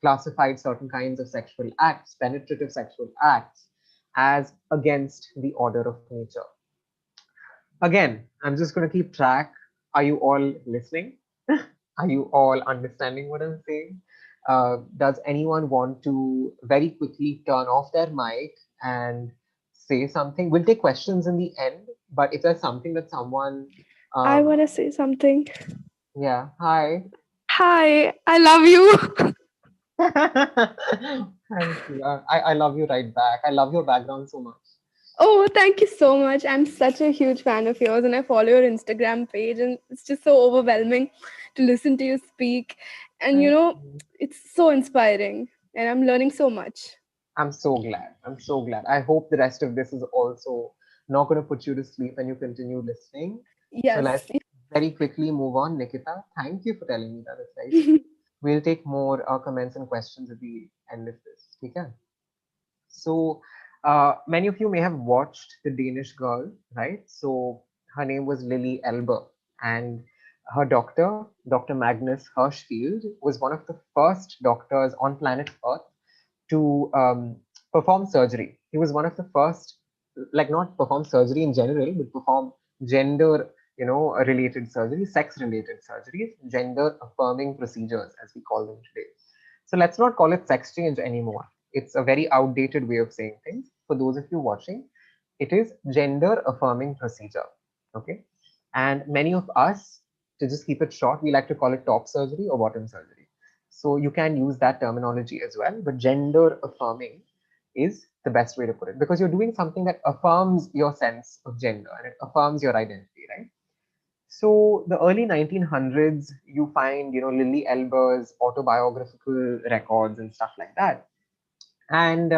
classified certain kinds of sexual acts, penetrative sexual acts, as against the order of nature. Again, I'm just going to keep track. Are you all listening? Are you all understanding what I'm saying? Does anyone want to very quickly turn off their mic and say something? We'll take questions in the end, but if there's something that someone, I um, want to say something. yeah, hi. Hi, I love you. Thank you. I love you right back. I love your background so much. Oh, thank you so much. I'm such a huge fan of yours, and I follow your Instagram page, and it's just so overwhelming to listen to you speak. And Thank you. it's so inspiring, and I'm learning so much. I'm so glad. I'm so glad. I hope the rest of this is also not going to put you to sleep and you continue listening. So let's Yes. very quickly move on. Nikita, thank you for telling me that. It's very sweet. We'll take more comments and questions at the end of this. Okay? So many of you may have watched The Danish Girl, right? So her name was Lily Elber, and her doctor, Dr. Magnus Hirschfeld, was one of the first doctors on planet Earth to perform surgery. He was one of the first, like not perform surgery in general, but perform gender, related surgery, sex related surgeries, gender affirming procedures, as we call them today. So let's not call it sex change anymore. It's a very outdated way of saying things. For those of you watching, it is gender affirming procedure. Okay. And many of us, to just keep it short, we like to call it top surgery or bottom surgery. So you can use that terminology as well. But gender affirming is the best way to put it because you're doing something that affirms your sense of gender and it affirms your identity, right? So the early 1900s, you find, Lily Elber's autobiographical records and stuff like that. And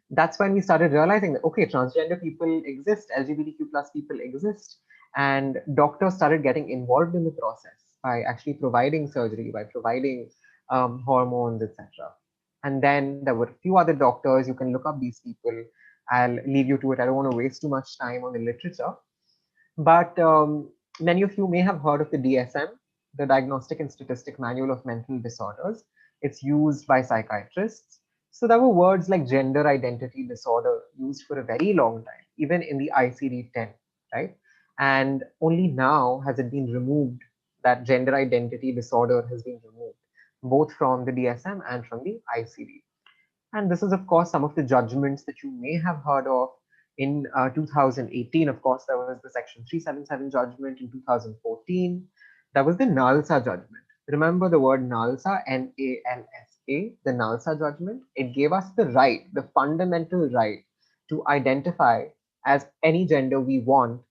that's when we started realizing that, okay, transgender people exist, LGBTQ plus people exist. And doctors started getting involved in the process by actually providing surgery, by providing hormones, etc. And then there were a few other doctors. You can look up these people. I'll leave you to it. I don't want to waste too much time on the literature. But many of you may have heard of the DSM, the Diagnostic and Statistic Manual of Mental Disorders. It's used by psychiatrists. So there were words like gender identity disorder used for a very long time, even in the ICD-10, right? And only now has it been removed, that gender identity disorder has been removed, both from the DSM and from the ICD. And this is, of course, some of the judgments that you may have heard of. In 2018, of course, there was the Section 377 judgment. In 2014, there was the NALSA judgment. Remember the word NALSA, NALSA, the NALSA judgment? It gave us the right, the fundamental right to identify as any gender we want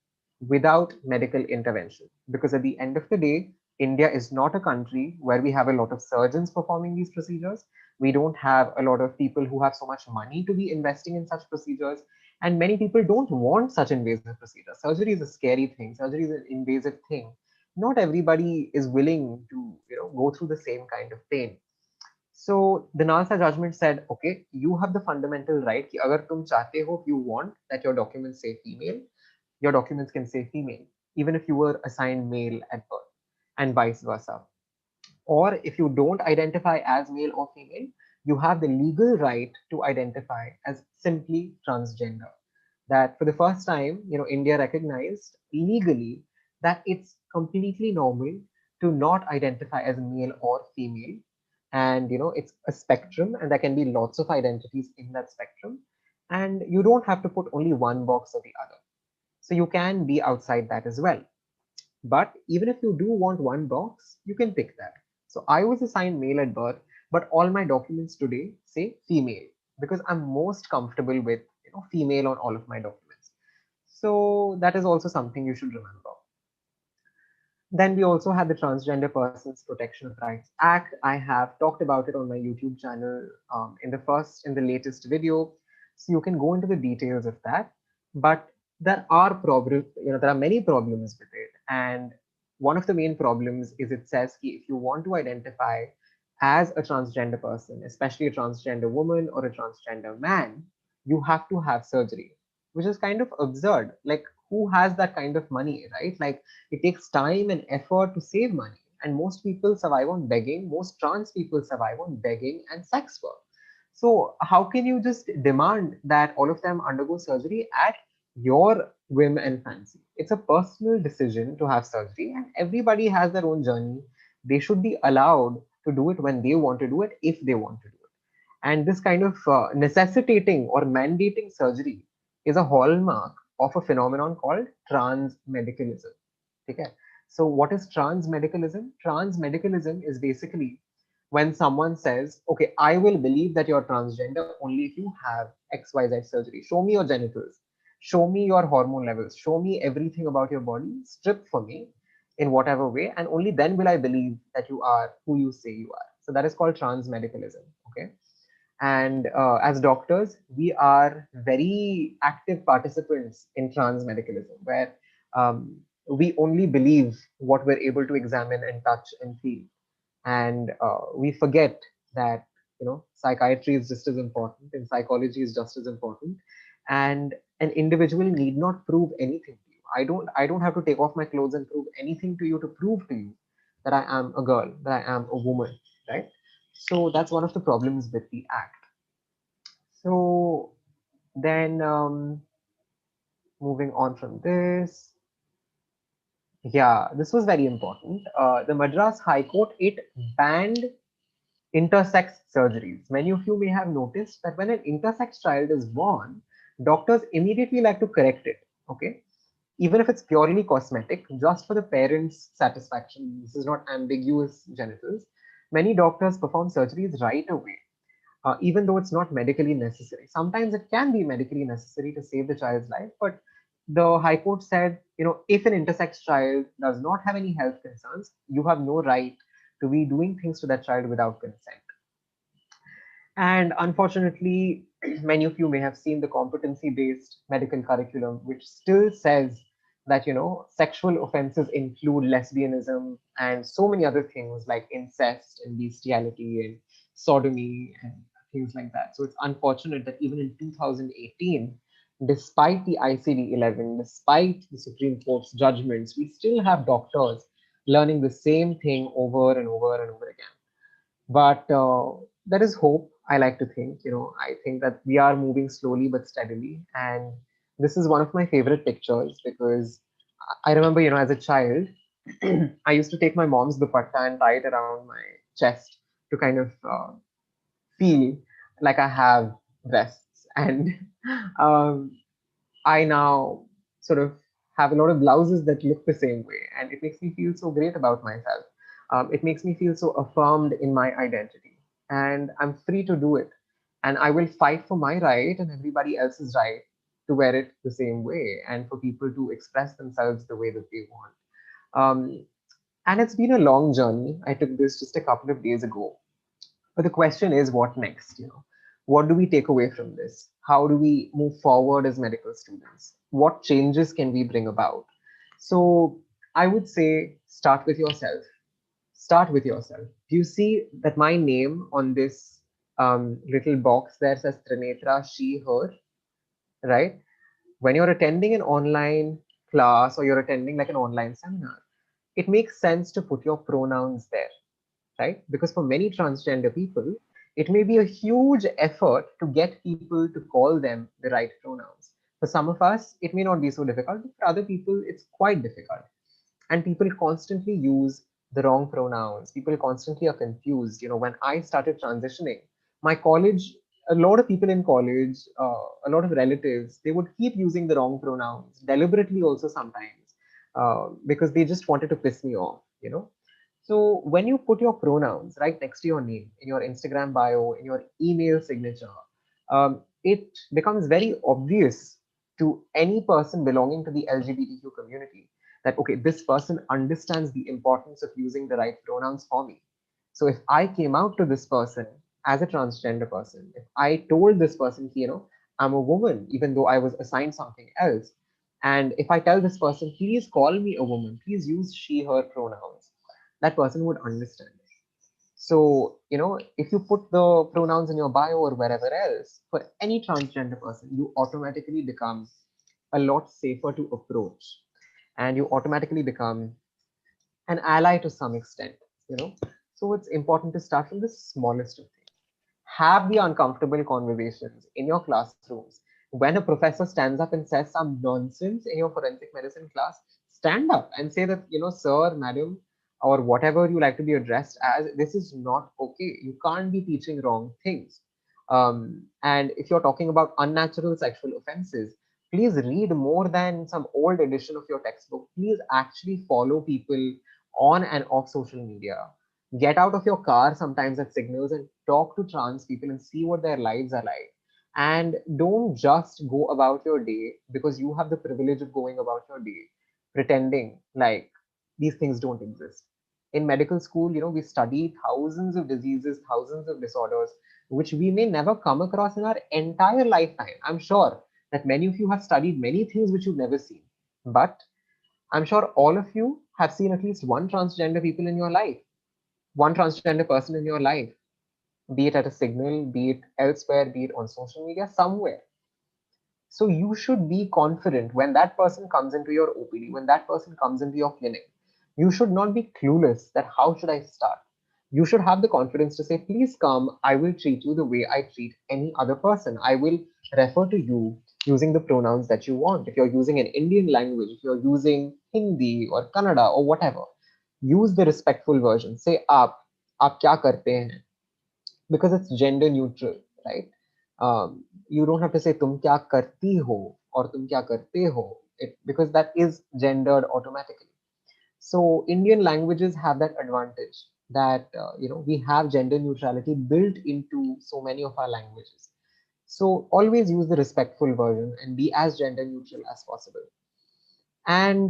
without medical intervention. Because at the end of the day, India is not a country where we have a lot of surgeons performing these procedures. We don't have a lot of people who have so much money to be investing in such procedures. And many people don't want such invasive procedures. Surgery is a scary thing. Surgery is an invasive thing. Not everybody is willing to, go through the same kind of pain. So the NALSA judgment said, okay, you have the fundamental right कि अगर तुम चाहते हो, if you want that your documents say female, your documents can say female, even if you were assigned male at birth, and vice versa. Or if you don't identify as male or female, you have the legal right to identify as simply transgender. That for the first time, India recognized legally that it's completely normal to not identify as male or female. And it's a spectrum, and there can be lots of identities in that spectrum. And you don't have to put only one box or the other. So you can be outside that as well. But even if you do want one box, you can pick that. So I was assigned male at birth, but all my documents today say female because I'm most comfortable with female on all of my documents. So that is also something you should remember. Then we also had the Transgender Persons Protection of Rights Act. I have talked about it on my YouTube channel in the latest video. So you can go into the details of that. But there are problems, there are many problems with it. And one of the main problems is it says if you want to identify as a transgender person, especially a transgender woman or a transgender man, you have to have surgery, which is kind of absurd. Like, who has that kind of money, right? Like, it takes time and effort to save money. And most people survive on begging. Most trans people survive on begging and sex work. So, how can you just demand that all of them undergo surgery at your whim and fancy? It's a personal decision to have surgery, and everybody has their own journey. They should be allowed to do it when they want to do it, if they want to do it. And this kind of necessitating or mandating surgery is a hallmark of a phenomenon called transmedicalism. Okay. So what is transmedicalism? Transmedicalism is basically when someone says, okay, I will believe that you're transgender only if you have XYZ surgery. Show me your genitals. Show me your hormone levels, show me everything about your body, strip for me in whatever way, and only then will I believe that you are who you say you are. So that is called trans medicalism. Okay. And as doctors, we are very active participants in trans medicalism, where we only believe what we're able to examine and touch and feel. And we forget that, psychiatry is just as important and psychology is just as important. And an individual need not prove anything to you. I don't have to take off my clothes and prove anything to you to prove to you that I am a girl, that I am a woman, right? So that's one of the problems with the act. So then, moving on from this, yeah, this was very important. The Madras High Court, it banned intersex surgeries. Many of you may have noticed that when an intersex child is born, doctors immediately like to correct it. Okay, even if it's purely cosmetic, just for the parents' satisfaction. This is not ambiguous genitals. Many doctors perform surgeries right away, even though it's not medically necessary. Sometimes it can be medically necessary to save the child's life, but the High Court said, if an intersex child does not have any health concerns, you have no right to be doing things to that child without consent. And unfortunately, many of you may have seen the competency based medical curriculum, which still says that, sexual offenses include lesbianism and so many other things like incest and bestiality and sodomy and things like that. So it's unfortunate that even in 2018, despite the ICD 11, despite the Supreme Court's judgments, we still have doctors learning the same thing over and over and over again. But there is hope. I like to think, I think that we are moving slowly but steadily. And this is one of my favorite pictures because I remember, as a child, I used to take my mom's dupatta and tie it around my chest to kind of feel like I have breasts. And um, I now sort of have a lot of blouses that look the same way, and it makes me feel so great about myself. It makes me feel so affirmed in my identity, and I'm free to do it. And I will fight for my right and everybody else's right to wear it the same way, and for people to express themselves the way that they want. Um, and it's been a long journey. I took this just a couple of days ago, but the question is, what next? What do we take away from this? How do we move forward as medical students? What changes can we bring about? So I would say start with yourself. Start with yourself. Do you see that my name on this little box there says Trinetra, she, her, right? When you're attending an online class or you're attending like an online seminar, it makes sense to put your pronouns there, right? Because for many transgender people, it may be a huge effort to get people to call them the right pronouns. For some of us, it may not be so difficult, but for other people, it's quite difficult. And people constantly use the wrong pronouns. People constantly are confused. When I started transitioning, my college, a lot of people in college, a lot of relatives, they would keep using the wrong pronouns deliberately also sometimes, because they just wanted to piss me off. So when you put your pronouns right next to your name, in your Instagram bio, in your email signature, it becomes very obvious to any person belonging to the LGBTQ community that, okay, this person understands the importance of using the right pronouns for me. So if I came out to this person as a transgender person, if I told this person, I'm a woman, even though I was assigned something else, and if I tell this person, please call me a woman, please use she, her pronouns, that person would understand. So, if you put the pronouns in your bio or wherever else, for any transgender person, you automatically become a lot safer to approach, and you automatically become an ally to some extent, you know. So it's important to start from the smallest of things. Have the uncomfortable conversations in your classrooms. When a professor stands up and says some nonsense in your forensic medicine class, stand up and say that, sir, madam, or whatever you like to be addressed as, this is not okay. You can't be teaching wrong things. And if you're talking about unnatural sexual offenses, please read more than some old edition of your textbook. Please actually follow people on and off social media. Get out of your car sometimes at signals and talk to trans people and see what their lives are like. And don't just go about your day because you have the privilege of going about your day pretending like these things don't exist. In medical school, we study thousands of diseases, thousands of disorders, which we may never come across in our entire lifetime. I'm sure that many of you have studied many things which you've never seen. But I'm sure all of you have seen at least one transgender people in your life, one transgender person in your life, be it at a signal, be it elsewhere, be it on social media, somewhere. So you should be confident when that person comes into your OPD, when that person comes into your clinic. You should not be clueless that how should I start. You should have the confidence to say, please come, I will treat you the way I treat any other person. I will refer to you using the pronouns that you want. If you're using an Indian language, if you're using Hindi or Kannada or whatever, use the respectful version. Say, aap kya karte hain? Because it's gender neutral, right? You don't have to say tum kya karti ho or tum kya karte ho, because that is gendered automatically. So Indian languages have that advantage that we have gender neutrality built into so many of our languages. So always use the respectful version and be as gender neutral as possible. And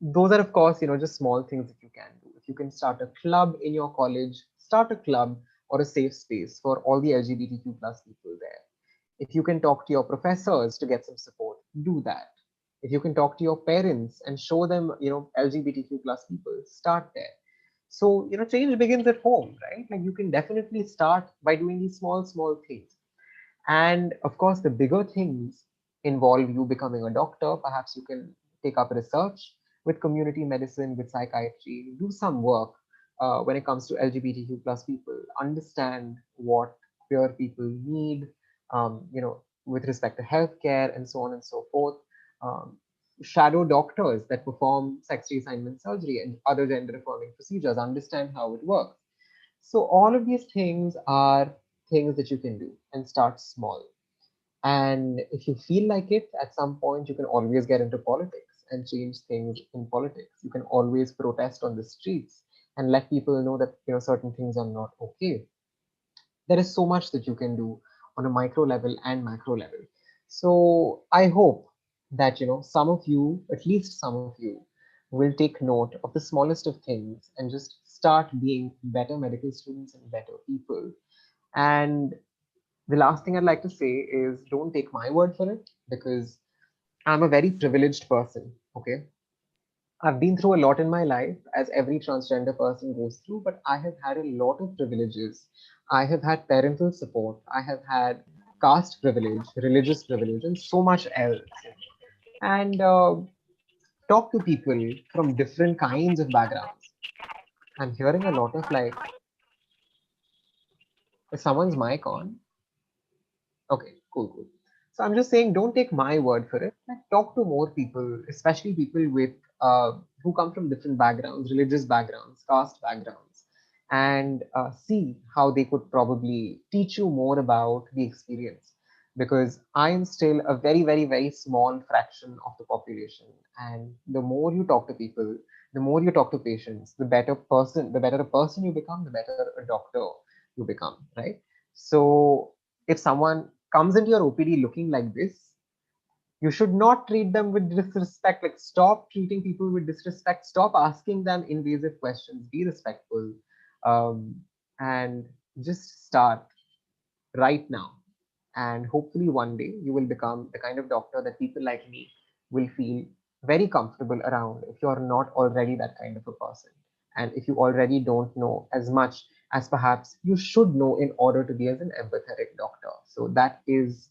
those are of course just small things that you can do. If you can start a club in your college, start a club or a safe space for all the LGBTQ plus people there. If you can talk to your professors to get some support, do that. If you can talk to your parents and show them LGBTQ plus people, start there. So change begins at home, right? Like you can definitely start by doing these small things. And of course, the bigger things involve you becoming a doctor. Perhaps you can take up research with community medicine, with psychiatry, do some work when it comes to LGBTQ plus people, understand what queer people need, with respect to healthcare and so on and so forth. Um, Shadow doctors that perform sex reassignment surgery and other gender affirming procedures, understand how it works. So all of these things are things that you can do and start small. And if you feel like it, at some point, you can always get into politics and change things in politics. You can always protest on the streets and let people know that certain things are not okay. There is so much that you can do on a micro level and macro level. So I hope that some of you, at least some of you, will take note of the smallest of things and just start being better medical students and better people. And the last thing I'd like to say is don't take my word for it, because I'm a very privileged person. Okay. I've been through a lot in my life, as every transgender person goes through, but I have had a lot of privileges. I have had parental support. I have had caste privilege, religious privilege, and so much else. And talk to people from different kinds of backgrounds. I'm hearing a lot of like, is someone's mic on? Okay, cool. So I'm just saying, don't take my word for it. Like, talk to more people, especially people with who come from different backgrounds, religious backgrounds, caste backgrounds, and see how they could probably teach you more about the experience. Because I'm still a very small fraction of the population, and the more you talk to people, the more you talk to patients, the better a person you become, the better a doctor you become, right? So if someone comes into your OPD looking like this, you should not treat them with disrespect. Like, stop treating people with disrespect. Stop asking them invasive questions. Be respectful, um, and just start right now. And hopefully, one day you will become the kind of doctor that people like me will feel very comfortable around if you're not already that kind of a person. And if you already don't know as much as perhaps you should know in order to be as an empathetic doctor. So that is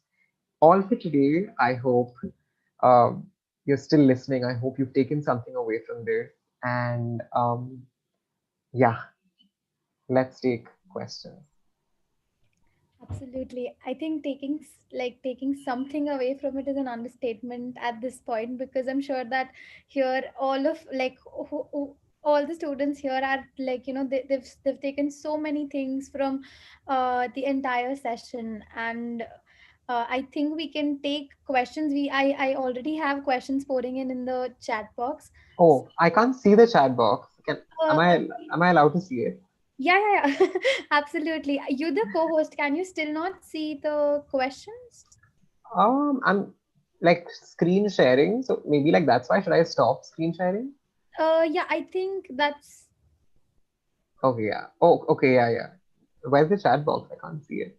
all for today. I hope you're still listening. I hope you've taken something away from this. And yeah, let's take questions. Absolutely. I think taking something away from it is an understatement at this point, because I'm sure that here all of all the students here are they've taken so many things from the entire session. And I think we can take questions. I already have questions pouring in the chat box. Oh, I can't see the chat box. Am Uh, I allowed to see it? Yeah. Absolutely. You the co-host. Can you still not see the questions? I'm like screen sharing, so maybe like that's why should I stop screen sharing? Yeah, I think that's Okay, yeah. Oh, okay, yeah, yeah. Where's the chat box? I can't see it.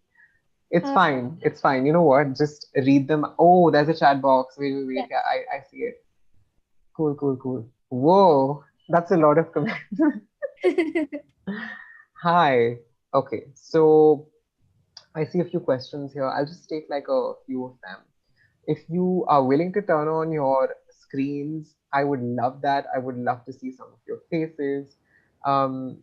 It's uh fine. It's fine. You know what? Just read them. Oh, there's a chat box. Wait, wait, wait. yes. Yeah, I see it. Cool, cool, cool. Whoa, that's a lot of comments. Hi. Okay, so I see a few questions here. I'll just take like a few of them. If you are willing to turn on your screens, I would love that. I would love to see some of your faces. Um,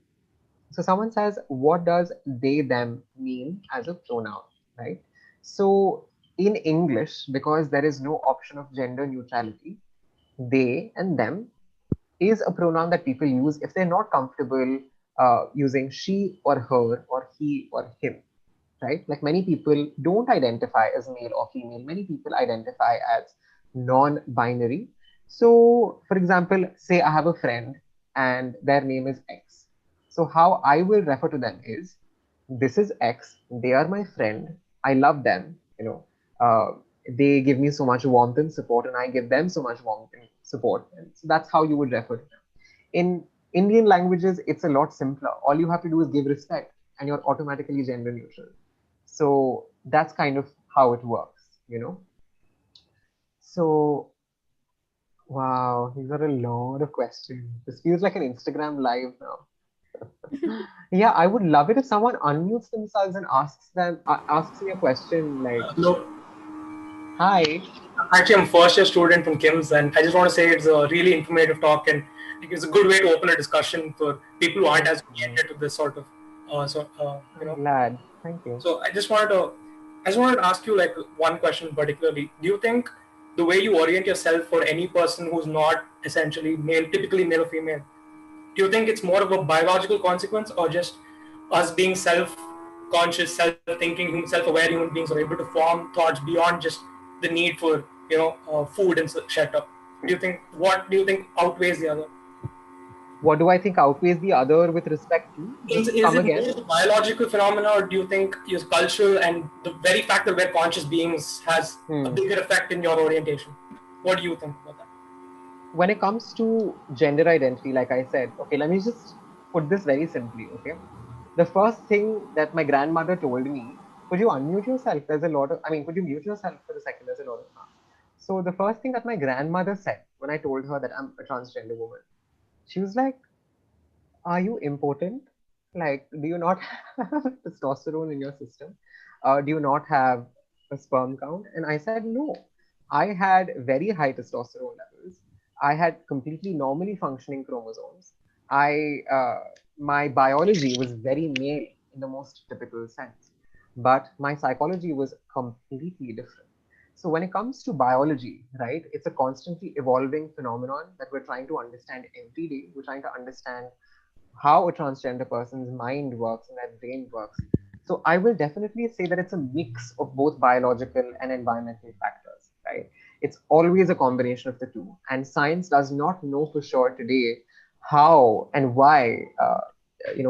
so someone says, what does they, them mean as a pronoun, right? So in English, because there is no option of gender neutrality, they and them is a pronoun that people use if they're not comfortable using she or her or he or him, right? Like many people don't identify as male or female. Many people identify as non-binary. So, for example, say I have a friend and their name is X. So how I will refer to them is, this is X. They are my friend. I love them. They give me so much warmth and support, and I give them so much warmth and support. And so that's how you would refer to them. In Indian languages, it's a lot simpler. All you have to do is give respect, and you're automatically gender neutral. So that's kind of how it works. So, wow, these are a lot of questions. This feels like an Instagram live now. Yeah, I would love it if someone unmutes themselves and asks me a question like, Hello. "Hi." Actually, I'm first year student from Kim's, and I just want to say it's a really informative talk, and it's a good way to open a discussion for people who aren't Thank as you. oriented to this sort of, I'm glad. Thank you. So I just wanted to ask you like one question particularly. Do you think the way you orient yourself for any person who's not essentially male, typically male or female, do you think it's more of a biological consequence or just us being self-conscious, self-thinking, self-aware human beings are able to form thoughts beyond just the need for food and shelter? What do you think outweighs the other? What do I think outweighs the other with respect to? Just Is come it again. more the biological phenomena, or do you think is cultural and the very fact that we're conscious beings has a bigger effect in your orientation? What do you think about that? When it comes to gender identity, like I said, okay, let me just put this very simply, okay? The first thing that my grandmother told me, could you unmute yourself? Could you mute yourself for a second? There's a lot of noise. So the first thing that my grandmother said when I told her that I'm a transgender woman, she was like, are you impotent? Like, do you not have testosterone in your system? Do you not have a sperm count? And I said, no. I had very high testosterone levels. I had completely normally functioning chromosomes. My biology was very male in the most typical sense, but my psychology was completely different. So when it comes to biology, right, it's a constantly evolving phenomenon that we're trying to understand every day. We're trying to understand how a transgender person's mind works and their brain works. So I will definitely say that it's a mix of both biological and environmental factors, right? It's always a combination of the two. And science does not know for sure today how and why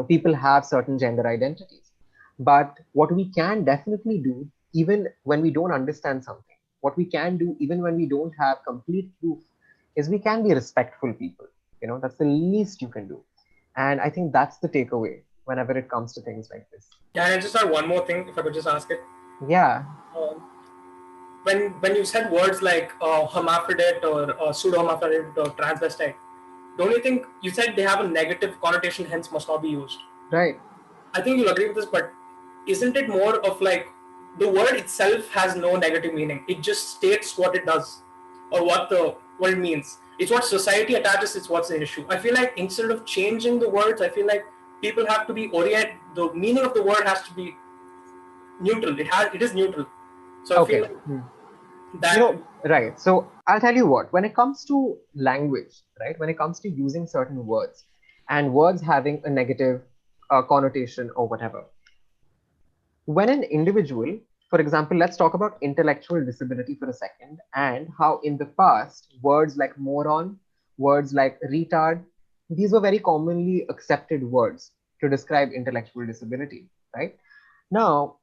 people have certain gender identities. But what we can definitely do, even when we don't understand something, what we can do, even when we don't have complete proof, is we can be respectful people. That's the least you can do. And I think that's the takeaway whenever it comes to things like this. Yeah, and I just had one more thing, if I could just ask it. Yeah. Um, when you said words like hermaphrodite or pseudo-hermaphrodite or transvestite, don't you think you said they have a negative connotation, hence must not be used? Right. I think you'll agree with this, but isn't it more of like the word itself has no negative meaning? It just states what it does or what it means. It's what society attaches. It's what's the issue. I feel like instead of changing the words, I feel like people have to be orient. The meaning of the word has to be neutral. It is neutral. So I feel Okay. like that. Right. So I'll tell you what, when it comes to language, right, when it comes to using certain words and words having a negative connotation or whatever, when an individual, for example, let's talk about intellectual disability for a second, and how in the past, words like moron, words like retard, these were very commonly accepted words. to describe intellectual disability, right? Now,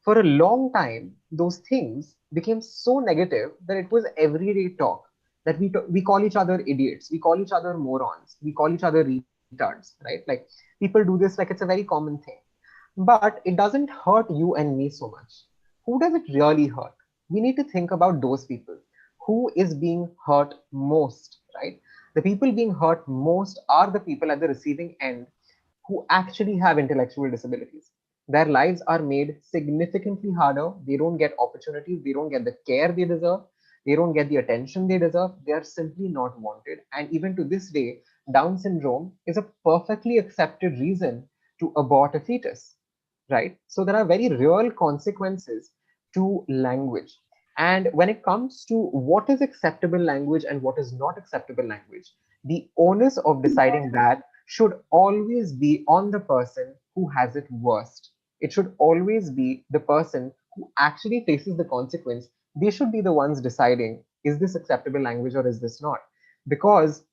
for a long time, those things became so negative that it was everyday talk, that we call each other idiots, we call each other morons, we call each other retards, right? Like people do this like it's a very common thing. But it doesn't hurt you and me so much. Who does it really hurt? We need to think about those people. Who is being hurt most, right? The people being hurt most are the people at the receiving end who actually have intellectual disabilities. Their lives are made significantly harder. They don't get opportunities. They don't get the care they deserve. They don't get the attention they deserve. They are simply not wanted. And even to this day, Down syndrome is a perfectly accepted reason to abort a fetus, right? So there are very real consequences to language. And when it comes to what is acceptable language and what is not acceptable language, the onus of deciding that should always be on the person who has it worst. It should always be the person who actually faces the consequence. They should be the ones deciding, is this acceptable language or is this not? Because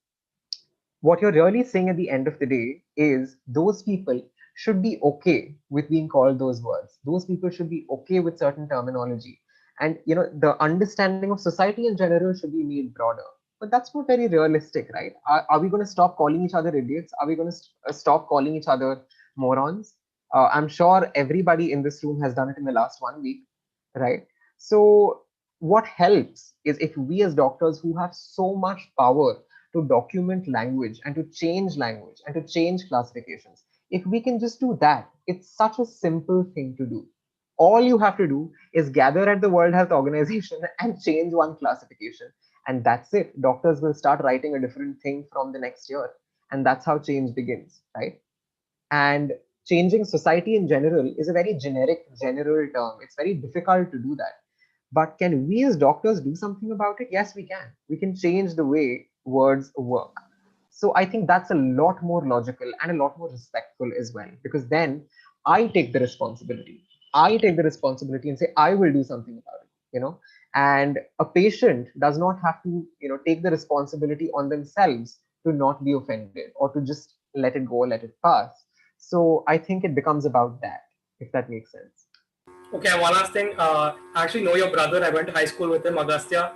what you're really saying at the end of the day is those people should be okay with being called those words. Those people should be okay with certain terminology. And the understanding of society in general should be made broader. But that's not very realistic, right? Are we going to stop calling each other idiots? Are we going to stop calling each other morons? I'm sure everybody in this room has done it in the last 1 week, right? So what helps is if we as doctors who have so much power to document language and to change classifications, if we can just do that, it's such a simple thing to do. All you have to do is gather at the World Health Organization and change one classification, and that's it. Doctors will start writing a different thing from the next year, and that's how change begins, right? And changing society in general is a very generic general term. It's very difficult to do that. But can we as doctors do something about it? Yes, we can. We can change the way words work. So I think that's a lot more logical and a lot more respectful as well, because then I take the responsibility. I take the responsibility and say, I will do something about it. And a patient does not have to, take the responsibility on themselves to not be offended or to just let it go, let it pass. So I think it becomes about that, if that makes sense. Okay, and one last thing. I actually know your brother. I went to high school with him, Agastya.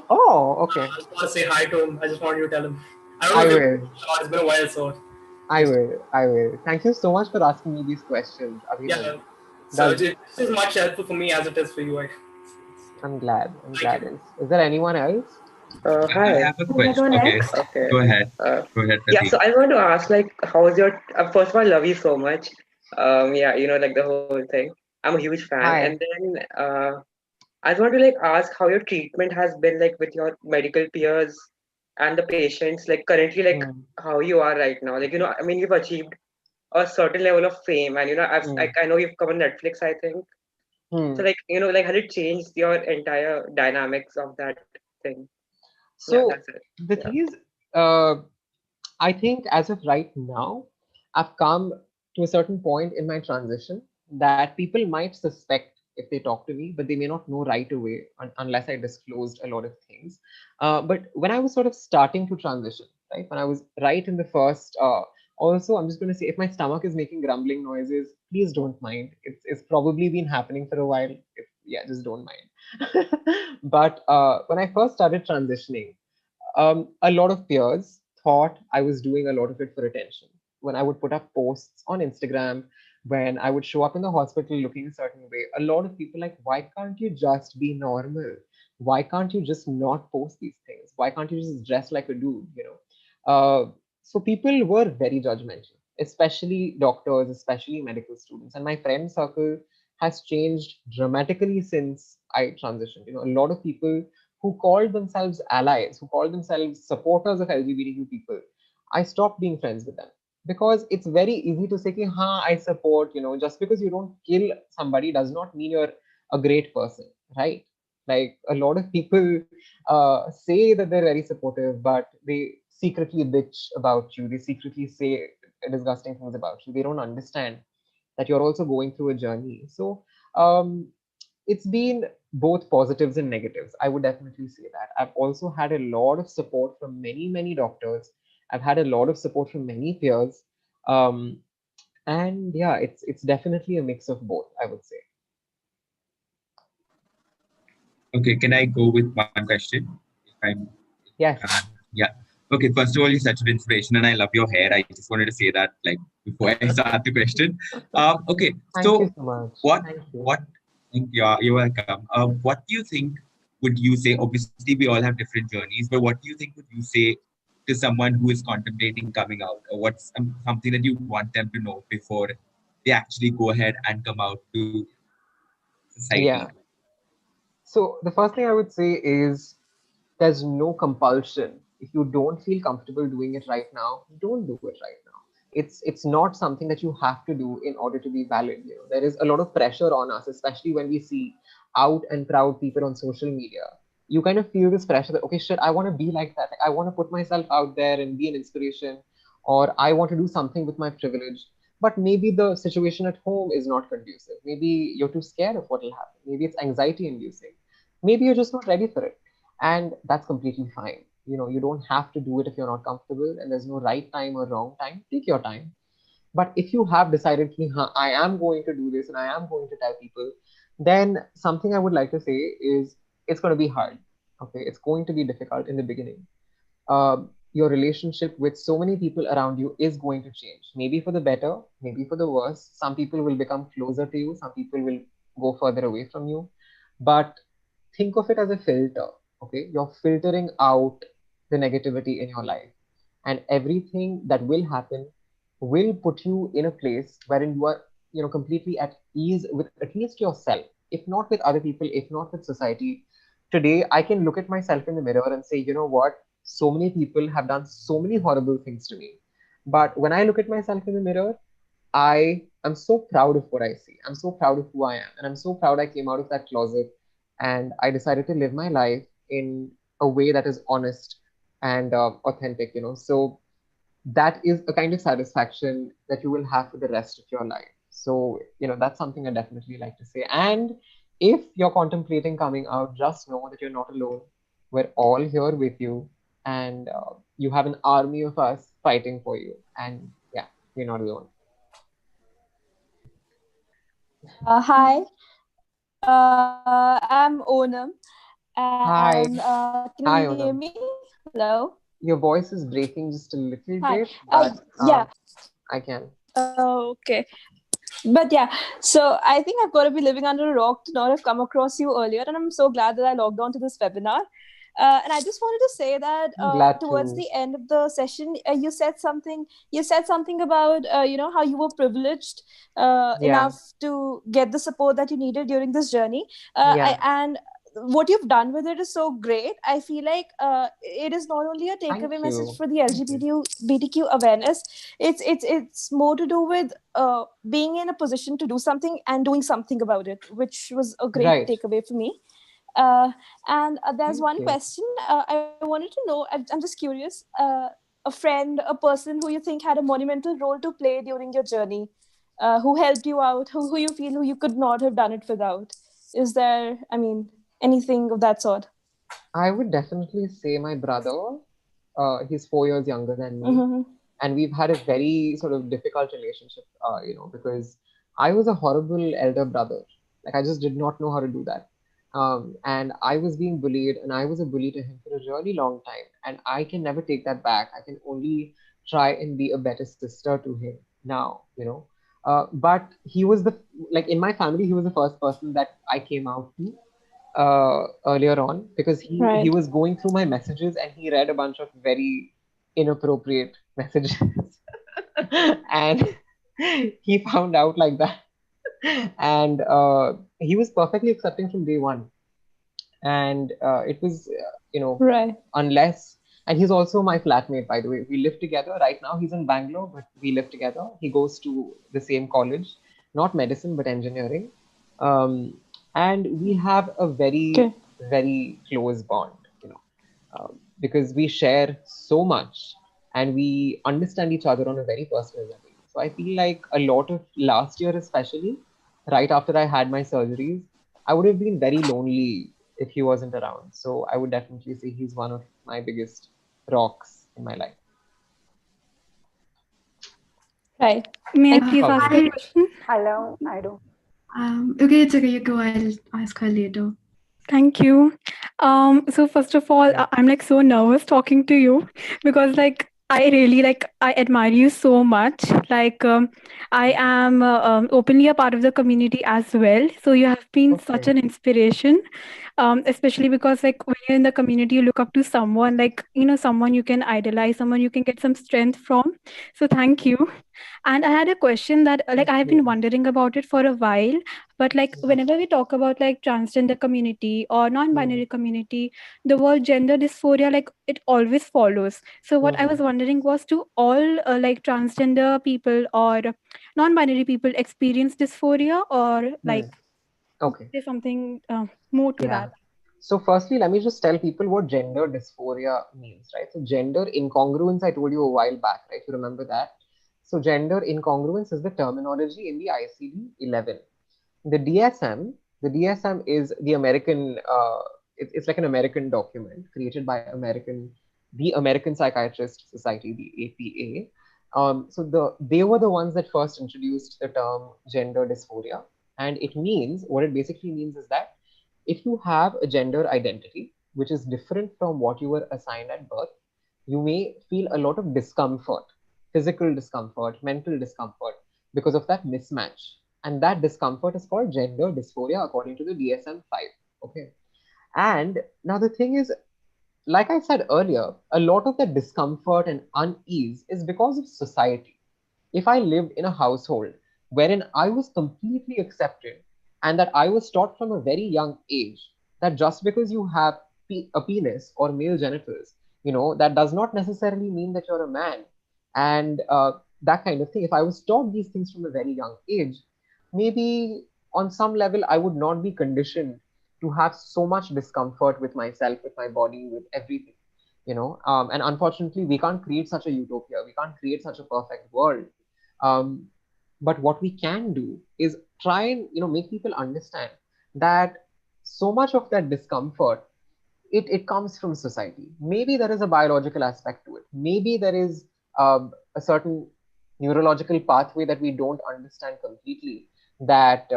Oh, okay. I just want to say hi to him. I just want you to tell him. I don't I know if will. it's been a while, so. I will. I will. Thank you so much for asking me these questions, Yeah. Abhinand. So Does this is much helpful for me as it is for you. I'm glad. I'm Thank glad. you. Is there anyone else? I Hi. have a Can I go question. Okay, next? Okay. go ahead. Uh, Go ahead, yeah. Pratik. So I want to ask, like, how's your? First of all, I love you so much. Yeah, like the whole thing. I'm a huge fan. And Hi. then, I just want to like ask how your treatment has been like with your medical peers and the patients. Like currently, like Hmm. how you are right now. Like I mean, you've achieved a certain level of fame, and Hmm. I know you've come on Netflix, I think. So Hmm. like like has it changed your entire dynamics of that thing? Yeah, that's So it. the Yeah. thing is, uh, I think as of right now, I've come to a certain point in my transition that people might suspect if they talk to me, but they may not know right away unless I disclosed a lot of things. But when I was sort of starting to transition, right, when I was right in the first, also, I'm just going to say if my stomach is making grumbling noises, please don't mind. It's probably been happening for a while. Yeah, just don't mind. But when I first started transitioning, a lot of peers thought I was doing a lot of it for attention. When I would put up posts on Instagram, when I would show up in the hospital looking a certain way, a lot of people like, why can't you just be normal? Why can't you just not post these things? Why can't you just dress like a dude? So people were very judgmental, especially doctors, especially medical students. And my friend circle has changed dramatically since I transitioned. A lot of people who called themselves allies, who called themselves supporters of LGBTQ people, I stopped being friends with them because it's very easy to say, "Ha, I support." Just because you don't kill somebody does not mean you're a great person, right? Like a lot of people say that they're very supportive, but they secretly bitch about you. They secretly say disgusting things about you. They don't understand that you're also going through a journey. So um, it's been both positives and negatives. I would definitely say that. I've also had a lot of support from many, many doctors. I've had a lot of support from many peers. Um, And yeah, it's definitely a mix of both, I would say. Okay, can I go with one question? If I'm, Yes. yeah. Okay, first of all, you're such an inspiration, and I love your hair. I just wanted to say that, like, before I start the question. Okay, Thank you so so much. what, Thank you. what? Yeah, you're welcome. What do you think? Would you say? Obviously, we all have different journeys, but what do you think would you say to someone who is contemplating coming out, or what's something that you want them to know before they actually go ahead and come out to society? Yeah. So the first thing I would say is there's no compulsion. If you don't feel comfortable doing it right now, don't do it right now. It's not something that you have to do in order to be valid. You know, there is a lot of pressure on us, especially when we see out and proud people on social media. You kind of feel this pressure that, okay, shit, I want to be like that. Like, I want to put myself out there and be an inspiration, or I want to do something with my privilege. But maybe the situation at home is not conducive. Maybe you're too scared of what will happen. Maybe it's anxiety inducing. Maybe you're just not ready for it, and that's completely fine. You know, you don't have to do it if you're not comfortable, and there's no right time or wrong time. Take your time. But if you have decided, huh, I am going to do this and I am going to tell people, then something I would like to say is it's going to be hard. Okay, it's going to be difficult in the beginning. Your relationship with so many people around you is going to change. Maybe for the better, maybe for the worse. Some people will become closer to you, some people will go further away from you. But think of it as a filter. Okay, you're filtering out the negativity in your life, and everything that will happen will put you in a place wherein you are, you know, completely at ease with at least yourself, if not with other people, if not with society. Today I can look at myself in the mirror and say, you know what, so many people have done so many horrible things to me, but when I look at myself in the mirror, I am so proud of what I see. I'm so proud of who I am. And I'm so proud I came out of that closet and I decided to live my life in a way that is honest and authentic, you know. So that is a kind of satisfaction that you will have for the rest of your life. So, you know, that's something I definitely like to say. And if you're contemplating coming out, just know that you're not alone. We're all here with you, and you have an army of us fighting for you. And yeah, you're not alone. Hi, I'm Onam, Hi. and can you Hi, hear me? Onam. Hello. Your voice is breaking just a little Hi. bit, but Yeah. I can. Okay. But yeah, so I think I've got to be living under a rock to not have come across you earlier, and I'm so glad that I logged on to this webinar. And I just wanted to say that I'm glad towards to. the end of the session, you said something. You said something about how you were privileged Yeah, enough to get the support that you needed during this journey. yeah. And what you've done with it is so great. I feel like it is not only a Thank takeaway message you. for the Thank you. LGBTQ awareness. It's more to do with being in a position to do something and doing something about it, which was a great Right. takeaway for me. Uh, and there's Thank one you. question I wanted to know. I'm just curious. A friend, a person who you think had a monumental role to play during your journey, who helped you out, who you feel who you could not have done it without. Is there, I mean, anything of that sort? I would definitely say my brother. He's 4 years younger than me, Mm-hmm. and we've had a very sort of difficult relationship. You know, because I was a horrible elder brother. Like, I just did not know how to do that. And I was being bullied, and I was a bully to him for a really long time. And I can never take that back. I can only try and be a better sister to him now. You know, but he was the, like, in my family, he was the first person that I came out to earlier on, because he Right. was going through my messages and he read a bunch of very inappropriate messages and he found out like that, and he was perfectly accepting from day one. And it was you know, Right. unless, and he's also my flatmate, by the way. We live together right now. He's in Bangalore, but we live together. He goes to the same college, not medicine but engineering. um, and we have a very, Okay. very close bond, you know, because we share so much and we understand each other on a very personal level. So I feel like a lot of last year, especially right after I had my surgeries, I would have been very lonely if he wasn't around. So I would definitely say he's one of my biggest rocks in my life. Right. May I Thank please you. ask a question? Hello, I do. Okay, it's okay. You go. I'll ask her later. Thank you. So first of all, I'm like so nervous talking to you because like I really like I admire you so much. Like I am openly a part of the community as well. So you have been such Okay. an inspiration, especially because like when you're in the community, you look up to someone like someone you can idolize, someone you can get some strength from. So thank you. And I had a question that like I have been wondering about it for a while, but like whenever we talk about like transgender community or non-binary community, the word gender dysphoria like it always follows. So what I was wondering was, do all like transgender people or non-binary people experience dysphoria, or like Okay. there's something more to Yeah. that? So firstly, let me just tell people what gender dysphoria means, right? So gender incongruence, I told you a while back, right? You remember that? So gender incongruence is the terminology in the ICD-11. The DSM, the DSM is the American, it's like an American document created by the American Psychiatrist Society, the APA. So they were the ones that first introduced the term gender dysphoria. And it means, what it basically means is that if you have a gender identity, which is different from what you were assigned at birth, you may feel a lot of discomfort, physical discomfort, mental discomfort because of that mismatch. And that discomfort is called gender dysphoria according to the DSM-5. Okay. And now the thing is, like I said earlier, a lot of the discomfort and unease is because of society. If I lived in a household wherein I was completely accepted and that I was taught from a very young age that just because you have a penis or male genitals, that does not necessarily mean that you're a man. And that kind of thing. If I was taught these things from a very young age, maybe on some level I would not be conditioned to have so much discomfort with myself, with my body, with everything. And unfortunately we can't create such a utopia, we can't create such a perfect world. um, but what we can do is try and make people understand that so much of that discomfort, it comes from society. Maybe there is a biological aspect to it, maybe there is a certain neurological pathway that we don't understand completely that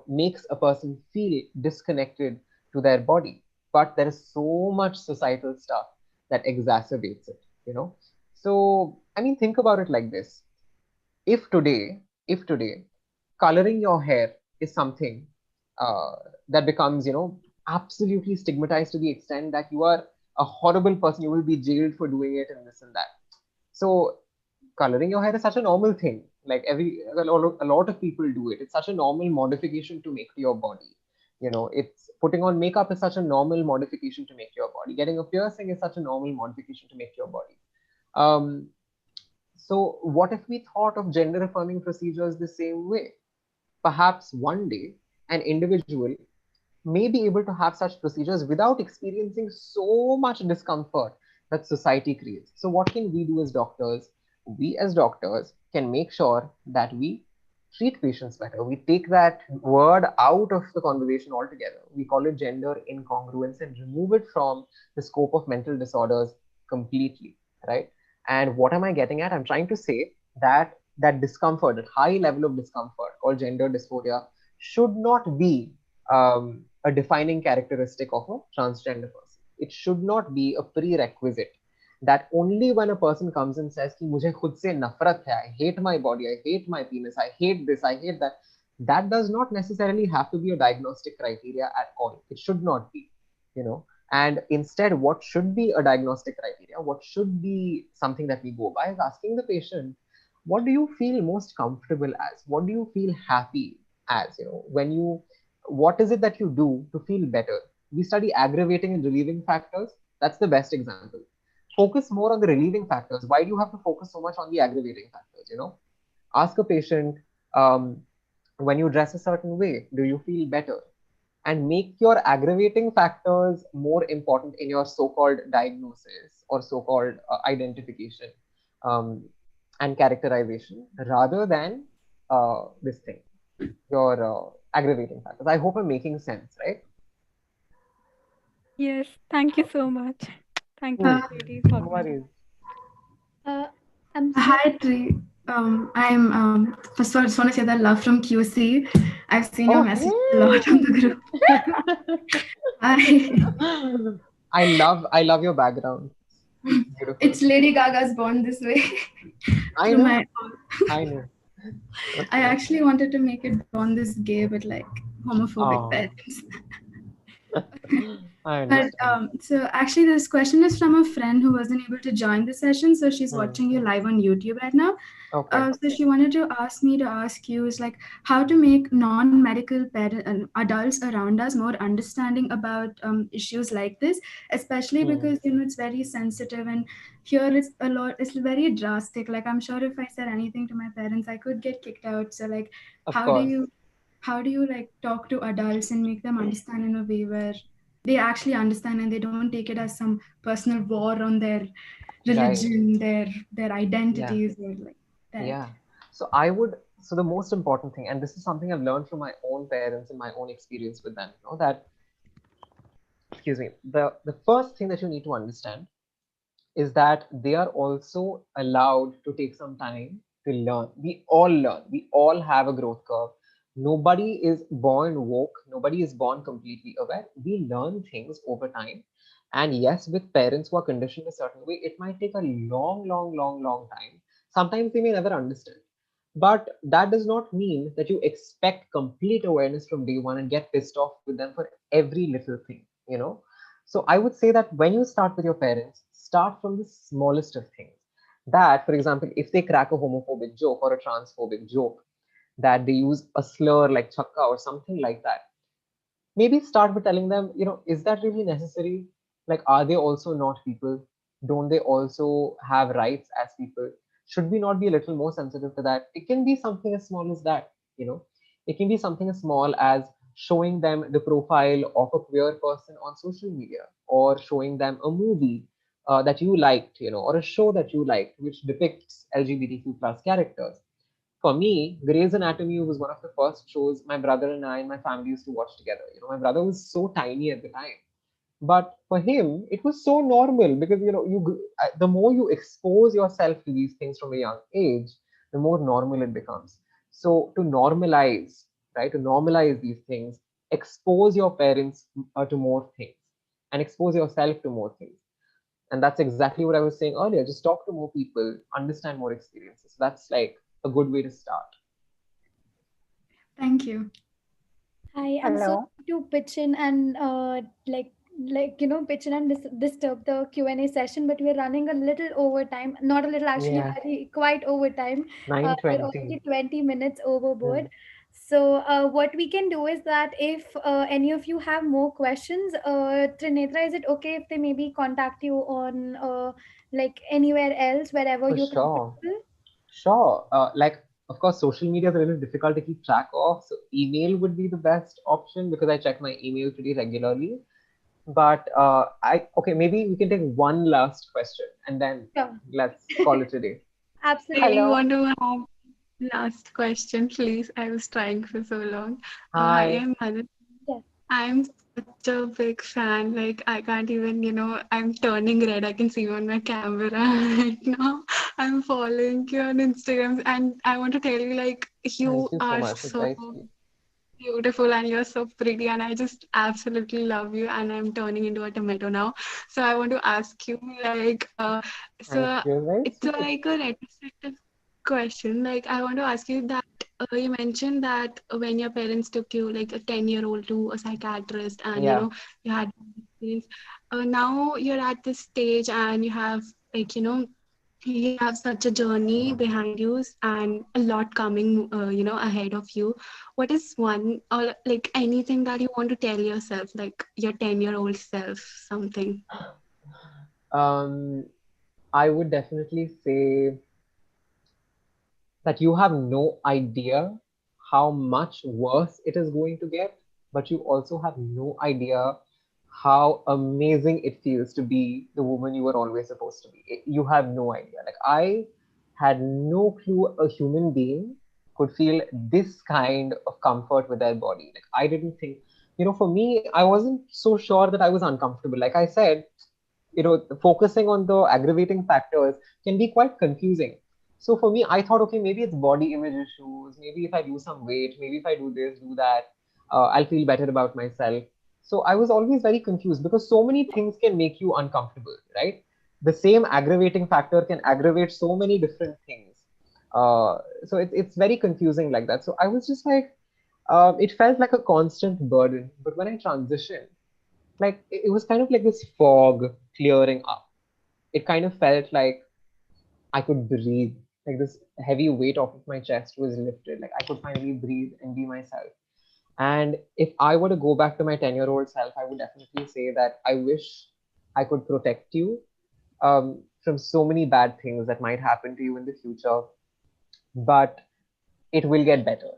makes a person feel disconnected to their body. But there is so much societal stuff that exacerbates it. So I mean, think about it like this. If today coloring your hair is something uh, that becomes absolutely stigmatized to the extent that you are a horrible person, you will be jailed for doing it and this and that. So coloring your hair is such a normal thing, like a lot of people do it. It's such a normal modification to make to your body. It's putting on makeup is such a normal modification to make to your body. Getting a piercing is such a normal modification to make to your body. Um, so what if we thought of gender affirming procedures the same way? Perhaps one day an individual may be able to have such procedures without experiencing so much discomfort that society creates. So what can we do as doctors? We as doctors can make sure that we treat patients better. We take that word out of the conversation altogether. We call it gender incongruence and remove it from the scope of mental disorders completely, right? And what am I getting at? I'm trying to say that that discomfort, that high level of discomfort called gender dysphoria, should not be a defining characteristic of a transgender person. It should not be a prerequisite that only when a person comes and says कि मुझे खुद से नफरत है, I hate my body, I hate my penis, I hate this, I hate that, that does not necessarily have to be a diagnostic criteria at all. It should not be, and instead what should be a diagnostic criteria, what should be something that we go by, is asking the patient, what do you feel most comfortable as, what do you feel happy as, when you, what is it that you do to feel better? We study aggravating and relieving factors. That's the best example. Focus more on the relieving factors. Why do you have to focus so much on the aggravating factors? Ask a patient, when you dress a certain way, do you feel better? And make your aggravating factors more important in your so-called diagnosis or so-called identification and characterization, rather than this thing, your aggravating factors. I hope I'm making sense, right? Yes, thank you so much. Thank you, Cool. really, No for worries. I'm so Hi, Tree. I'm first of all, I just want to say that love from QC. I've seen your message a lot on the group. I love your background. Beautiful. It's Lady Gaga's Born This Way. I Through know. my, I know. I actually wanted to make it Born This Gay, but like homophobic Oh, parents. I But understand. so actually, this question is from a friend who wasn't able to join the session, so she's Hmm. watching you live on YouTube right now. Okay. So she wanted to ask me to ask you is like how to make non-medical adults around us more understanding about issues like this, especially Hmm. because it's very sensitive and here it's very drastic. Like I'm sure if I said anything to my parents, I could get kicked out. So like, Of how do course. you how do you like talk to adults and make them understand in a way where they actually understand and they don't take it as some personal war on their Right. religion, their Yeah. identities, or like that. Yeah. So the most important thing, and this is something I've learned from my own parents and my own experience with them, that, excuse me, the first thing that you need to understand is that they are also allowed to take some time to learn. We all learn. We all have a growth curve. Nobody is born woke. Nobody is born completely aware. We learn things over time. And yes, with parents who are conditioned a certain way, it might take a long, long, long, long time. Sometimes they may never understand. But that does not mean that you expect complete awareness from day one and get pissed off with them for every little thing. So I would say that when you start with your parents, start from the smallest of things. That, for example, if they crack a homophobic joke or a transphobic joke, that they use a slur like chakka or something like that, maybe start with telling them, is that really necessary? Like, are they also not people? Don't they also have rights as people? Should we not be a little more sensitive to that? It can be something as small as that, you know. It can be something as small as showing them the profile of a queer person on social media, or showing them a movie that you liked, or a show that you liked, which depicts LGBTQ plus characters. For me, Grey's Anatomy was one of the first shows my brother and I and my family used to watch together. My brother was so tiny at the time, but for him, it was so normal because the more you expose yourself to these things from a young age, the more normal it becomes. So to normalize, right, to normalize these things, expose your parents to more things, and expose yourself to more things. And that's exactly what I was saying earlier. Just talk to more people, understand more experiences. That's like a good way to start. Thank you. Hi, I'm so Hello. sorry to pitch in and pitch in and disturb the Q&A session, but we're running a little overtime. Not a little, actually, Yeah, very quite overtime. We're 9:20. already 20 minutes overboard. So what we can do is that if any of you have more questions, Trinetra, is it okay if they maybe contact you on like anywhere else, wherever For you're sure. comfortable? Sure. Like, of course, social media is a little difficult to keep track of. So email would be the best option because I check my email pretty regularly. But okay, maybe we can take one last question and then Sure. let's call it a day. Absolutely. Hello. I want to have last question, please. I was trying for so long. Hi, Hi. I'm Madhu. Yes. I'm such a big fan. Like, I can't even, I'm turning red. I can see you on my camera right now. I'm following you on Instagram, and I want to tell you, like, Thank you you so are much. It's so very sweet. beautiful and you're so pretty, and I just absolutely love you. And I'm turning into a tomato now. So I want to ask you, like, Thank so you. Very it's sweet. like a retrospective question. Like, I want to ask you that you mentioned that when your parents took you, like a 10-year-old, to a psychiatrist, and Yeah. you had experience. Now you're at this stage, and you have, like, you have such a journey behind you and a lot coming, ahead of you. What is one, or like anything that you want to tell yourself, like your 10-year-old self, something? Um, I would definitely say that you have no idea how much worse it is going to get, but you also have no idea how amazing it feels to be the woman you were always supposed to be. You have no idea. Like, I had no clue a human being could feel this kind of comfort with their body. Like, I didn't think, for me, I wasn't so sure that I was uncomfortable. Like I said, focusing on the aggravating factors can be quite confusing. So for me, I thought, okay, maybe it's body image issues. Maybe if I lose some weight, maybe if I do this, do that, I'll feel better about myself. So I was always very confused because so many things can make you uncomfortable, right? The same aggravating factor can aggravate so many different things. So it's very confusing like that. So I was just like, it felt like a constant burden. But when I transitioned, like it was kind of like this fog clearing up. It kind of felt like I could breathe. Like this heavy weight off of my chest was lifted. Like I could finally breathe and be myself. And if I were to go back to my 10-year-old self, I would definitely say that I wish I could protect you from so many bad things that might happen to you in the future. But it will get better.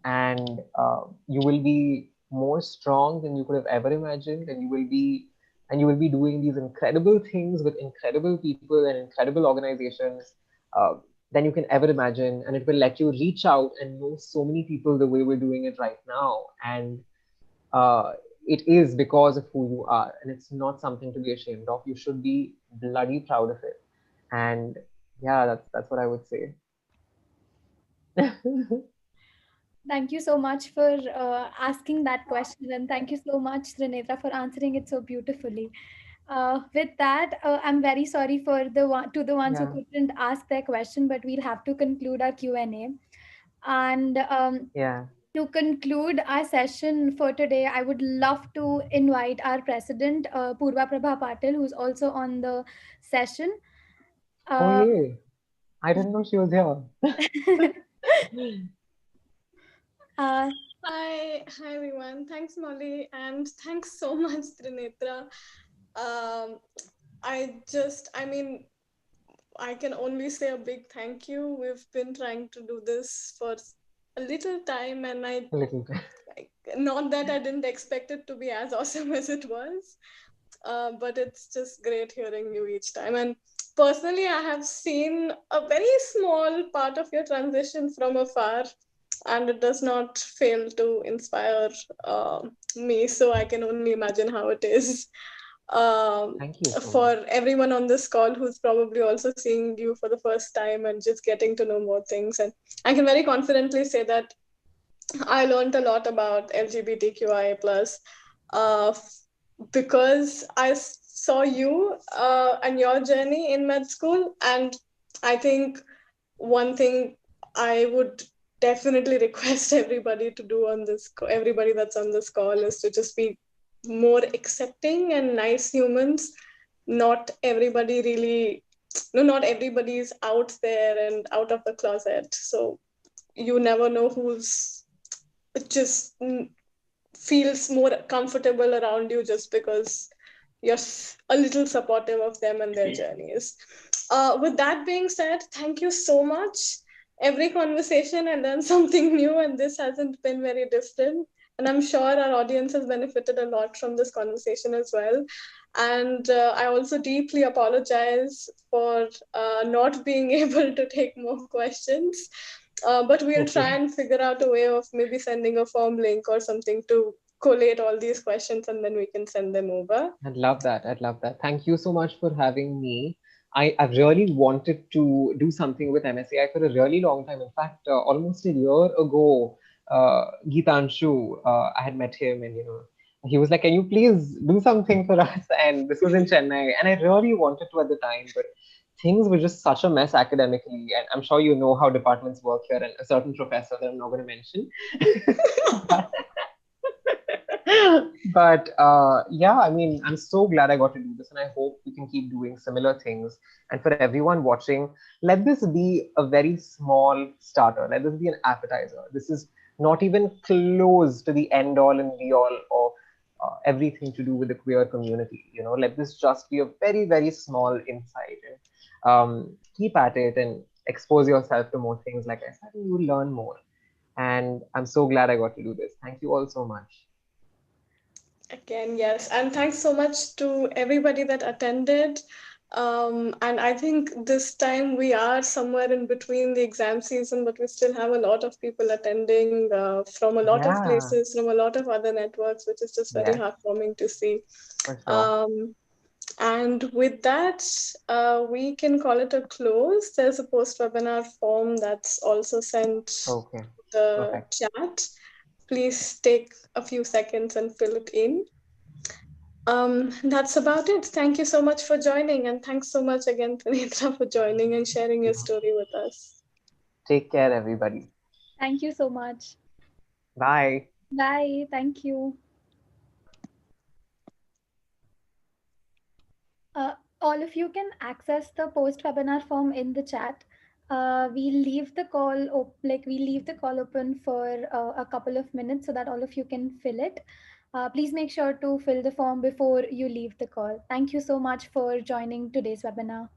And you will be more strong than you could have ever imagined. And you will be doing these incredible things with incredible people and incredible organizations uh, than you can ever imagine. And it will let you reach out and know so many people the way we're doing it right now. And uh, it is because of who you are, and it's not something to be ashamed of. You should be bloody proud of it. And yeah, that's what I would say. Thank you so much for asking that question, and thank you so much, Trinetra, for answering it so beautifully. With that, I'm very sorry for the ones who Yeah, couldn't ask their question, but we'll have to conclude our Q&A. And yeah. to conclude our session for today, I would love to invite our president, Purva Prabha Patil, who's also on the session. Oh, Uh, yeah. I didn't know she was here. uh, Hi everyone. Thanks, Molly, and thanks so much, Trinetra. Um, I mean, I can only say a big thank you. We've been trying to do this for a little time, and A little bit. not that I didn't expect it to be as awesome as it was, but it's just great hearing you each time. And personally, I have seen a very small part of your transition from afar, and it does not fail to inspire me. So I can only imagine how it is Thank you so for much. everyone on this call who's probably also seeing you for the first time and just getting to know more things. And I can very confidently say that I learned a lot about LGBTQIA plus uh, because I saw you and your journey in med school. And I think one thing I would definitely request everybody to do on this, everybody that's on this call, is to just be more accepting and nice humans. Not everybody really, no, not everybody is out there and out of the closet. So you never know who's just feels more comfortable around you just because you're a little supportive of them and their journeys. With that being said, thank you so much. Every conversation I learned something new, and this hasn't been very different. And I'm sure our audience has benefited a lot from this conversation as well. And I also deeply apologize for not being able to take more questions. But we'll try Okay. and figure out a way of maybe sending a form link or something to collate all these questions, and then we can send them over. I'd love that. I'd love that. Thank you so much for having me. I've really wanted to do something with MSAI for a really long time. In fact, almost a year ago, Geetanshu, I had met him, and he was like, "Can you please do something for us?" And this was in Chennai, and I really wanted to at the time, but things were just such a mess academically. And I'm sure you know how departments work here, and a certain professor that I'm not going to mention. But yeah, I mean, I'm so glad I got to do this, and I hope we can keep doing similar things. And for everyone watching, let this be a very small starter. Let this be an appetizer. This is not even close to the end all and be all of everything to do with the queer community. Let this just be a very, very small insight. And keep at it and expose yourself to more things. Like I said, and you'll learn more. And I'm so glad I got to do this. Thank you all so much. Again, yes. And thanks so much to everybody that attended. And I think this time we are somewhere in between the exam season, but we still have a lot of people attending from a lot of Yeah. places, from a lot of other networks, which is just very Yes, heartwarming to see. for sure. Um, And with that, we can call it a close. There's a post-webinar form that's also sent Okay. the Perfect. chat. Please take a few seconds and fill it in. That's about it. Thank you so much for joining, and thanks so much again, Trinetra, for joining and sharing your story with us. Take care, everybody. Thank you so much. Bye. Bye. Thank you. All of you can access the post webinar form in the chat. We leave the call we leave the call open for a couple of minutes so that all of you can fill it. Please make sure to fill the form before you leave the call. Thank you so much for joining today's webinar.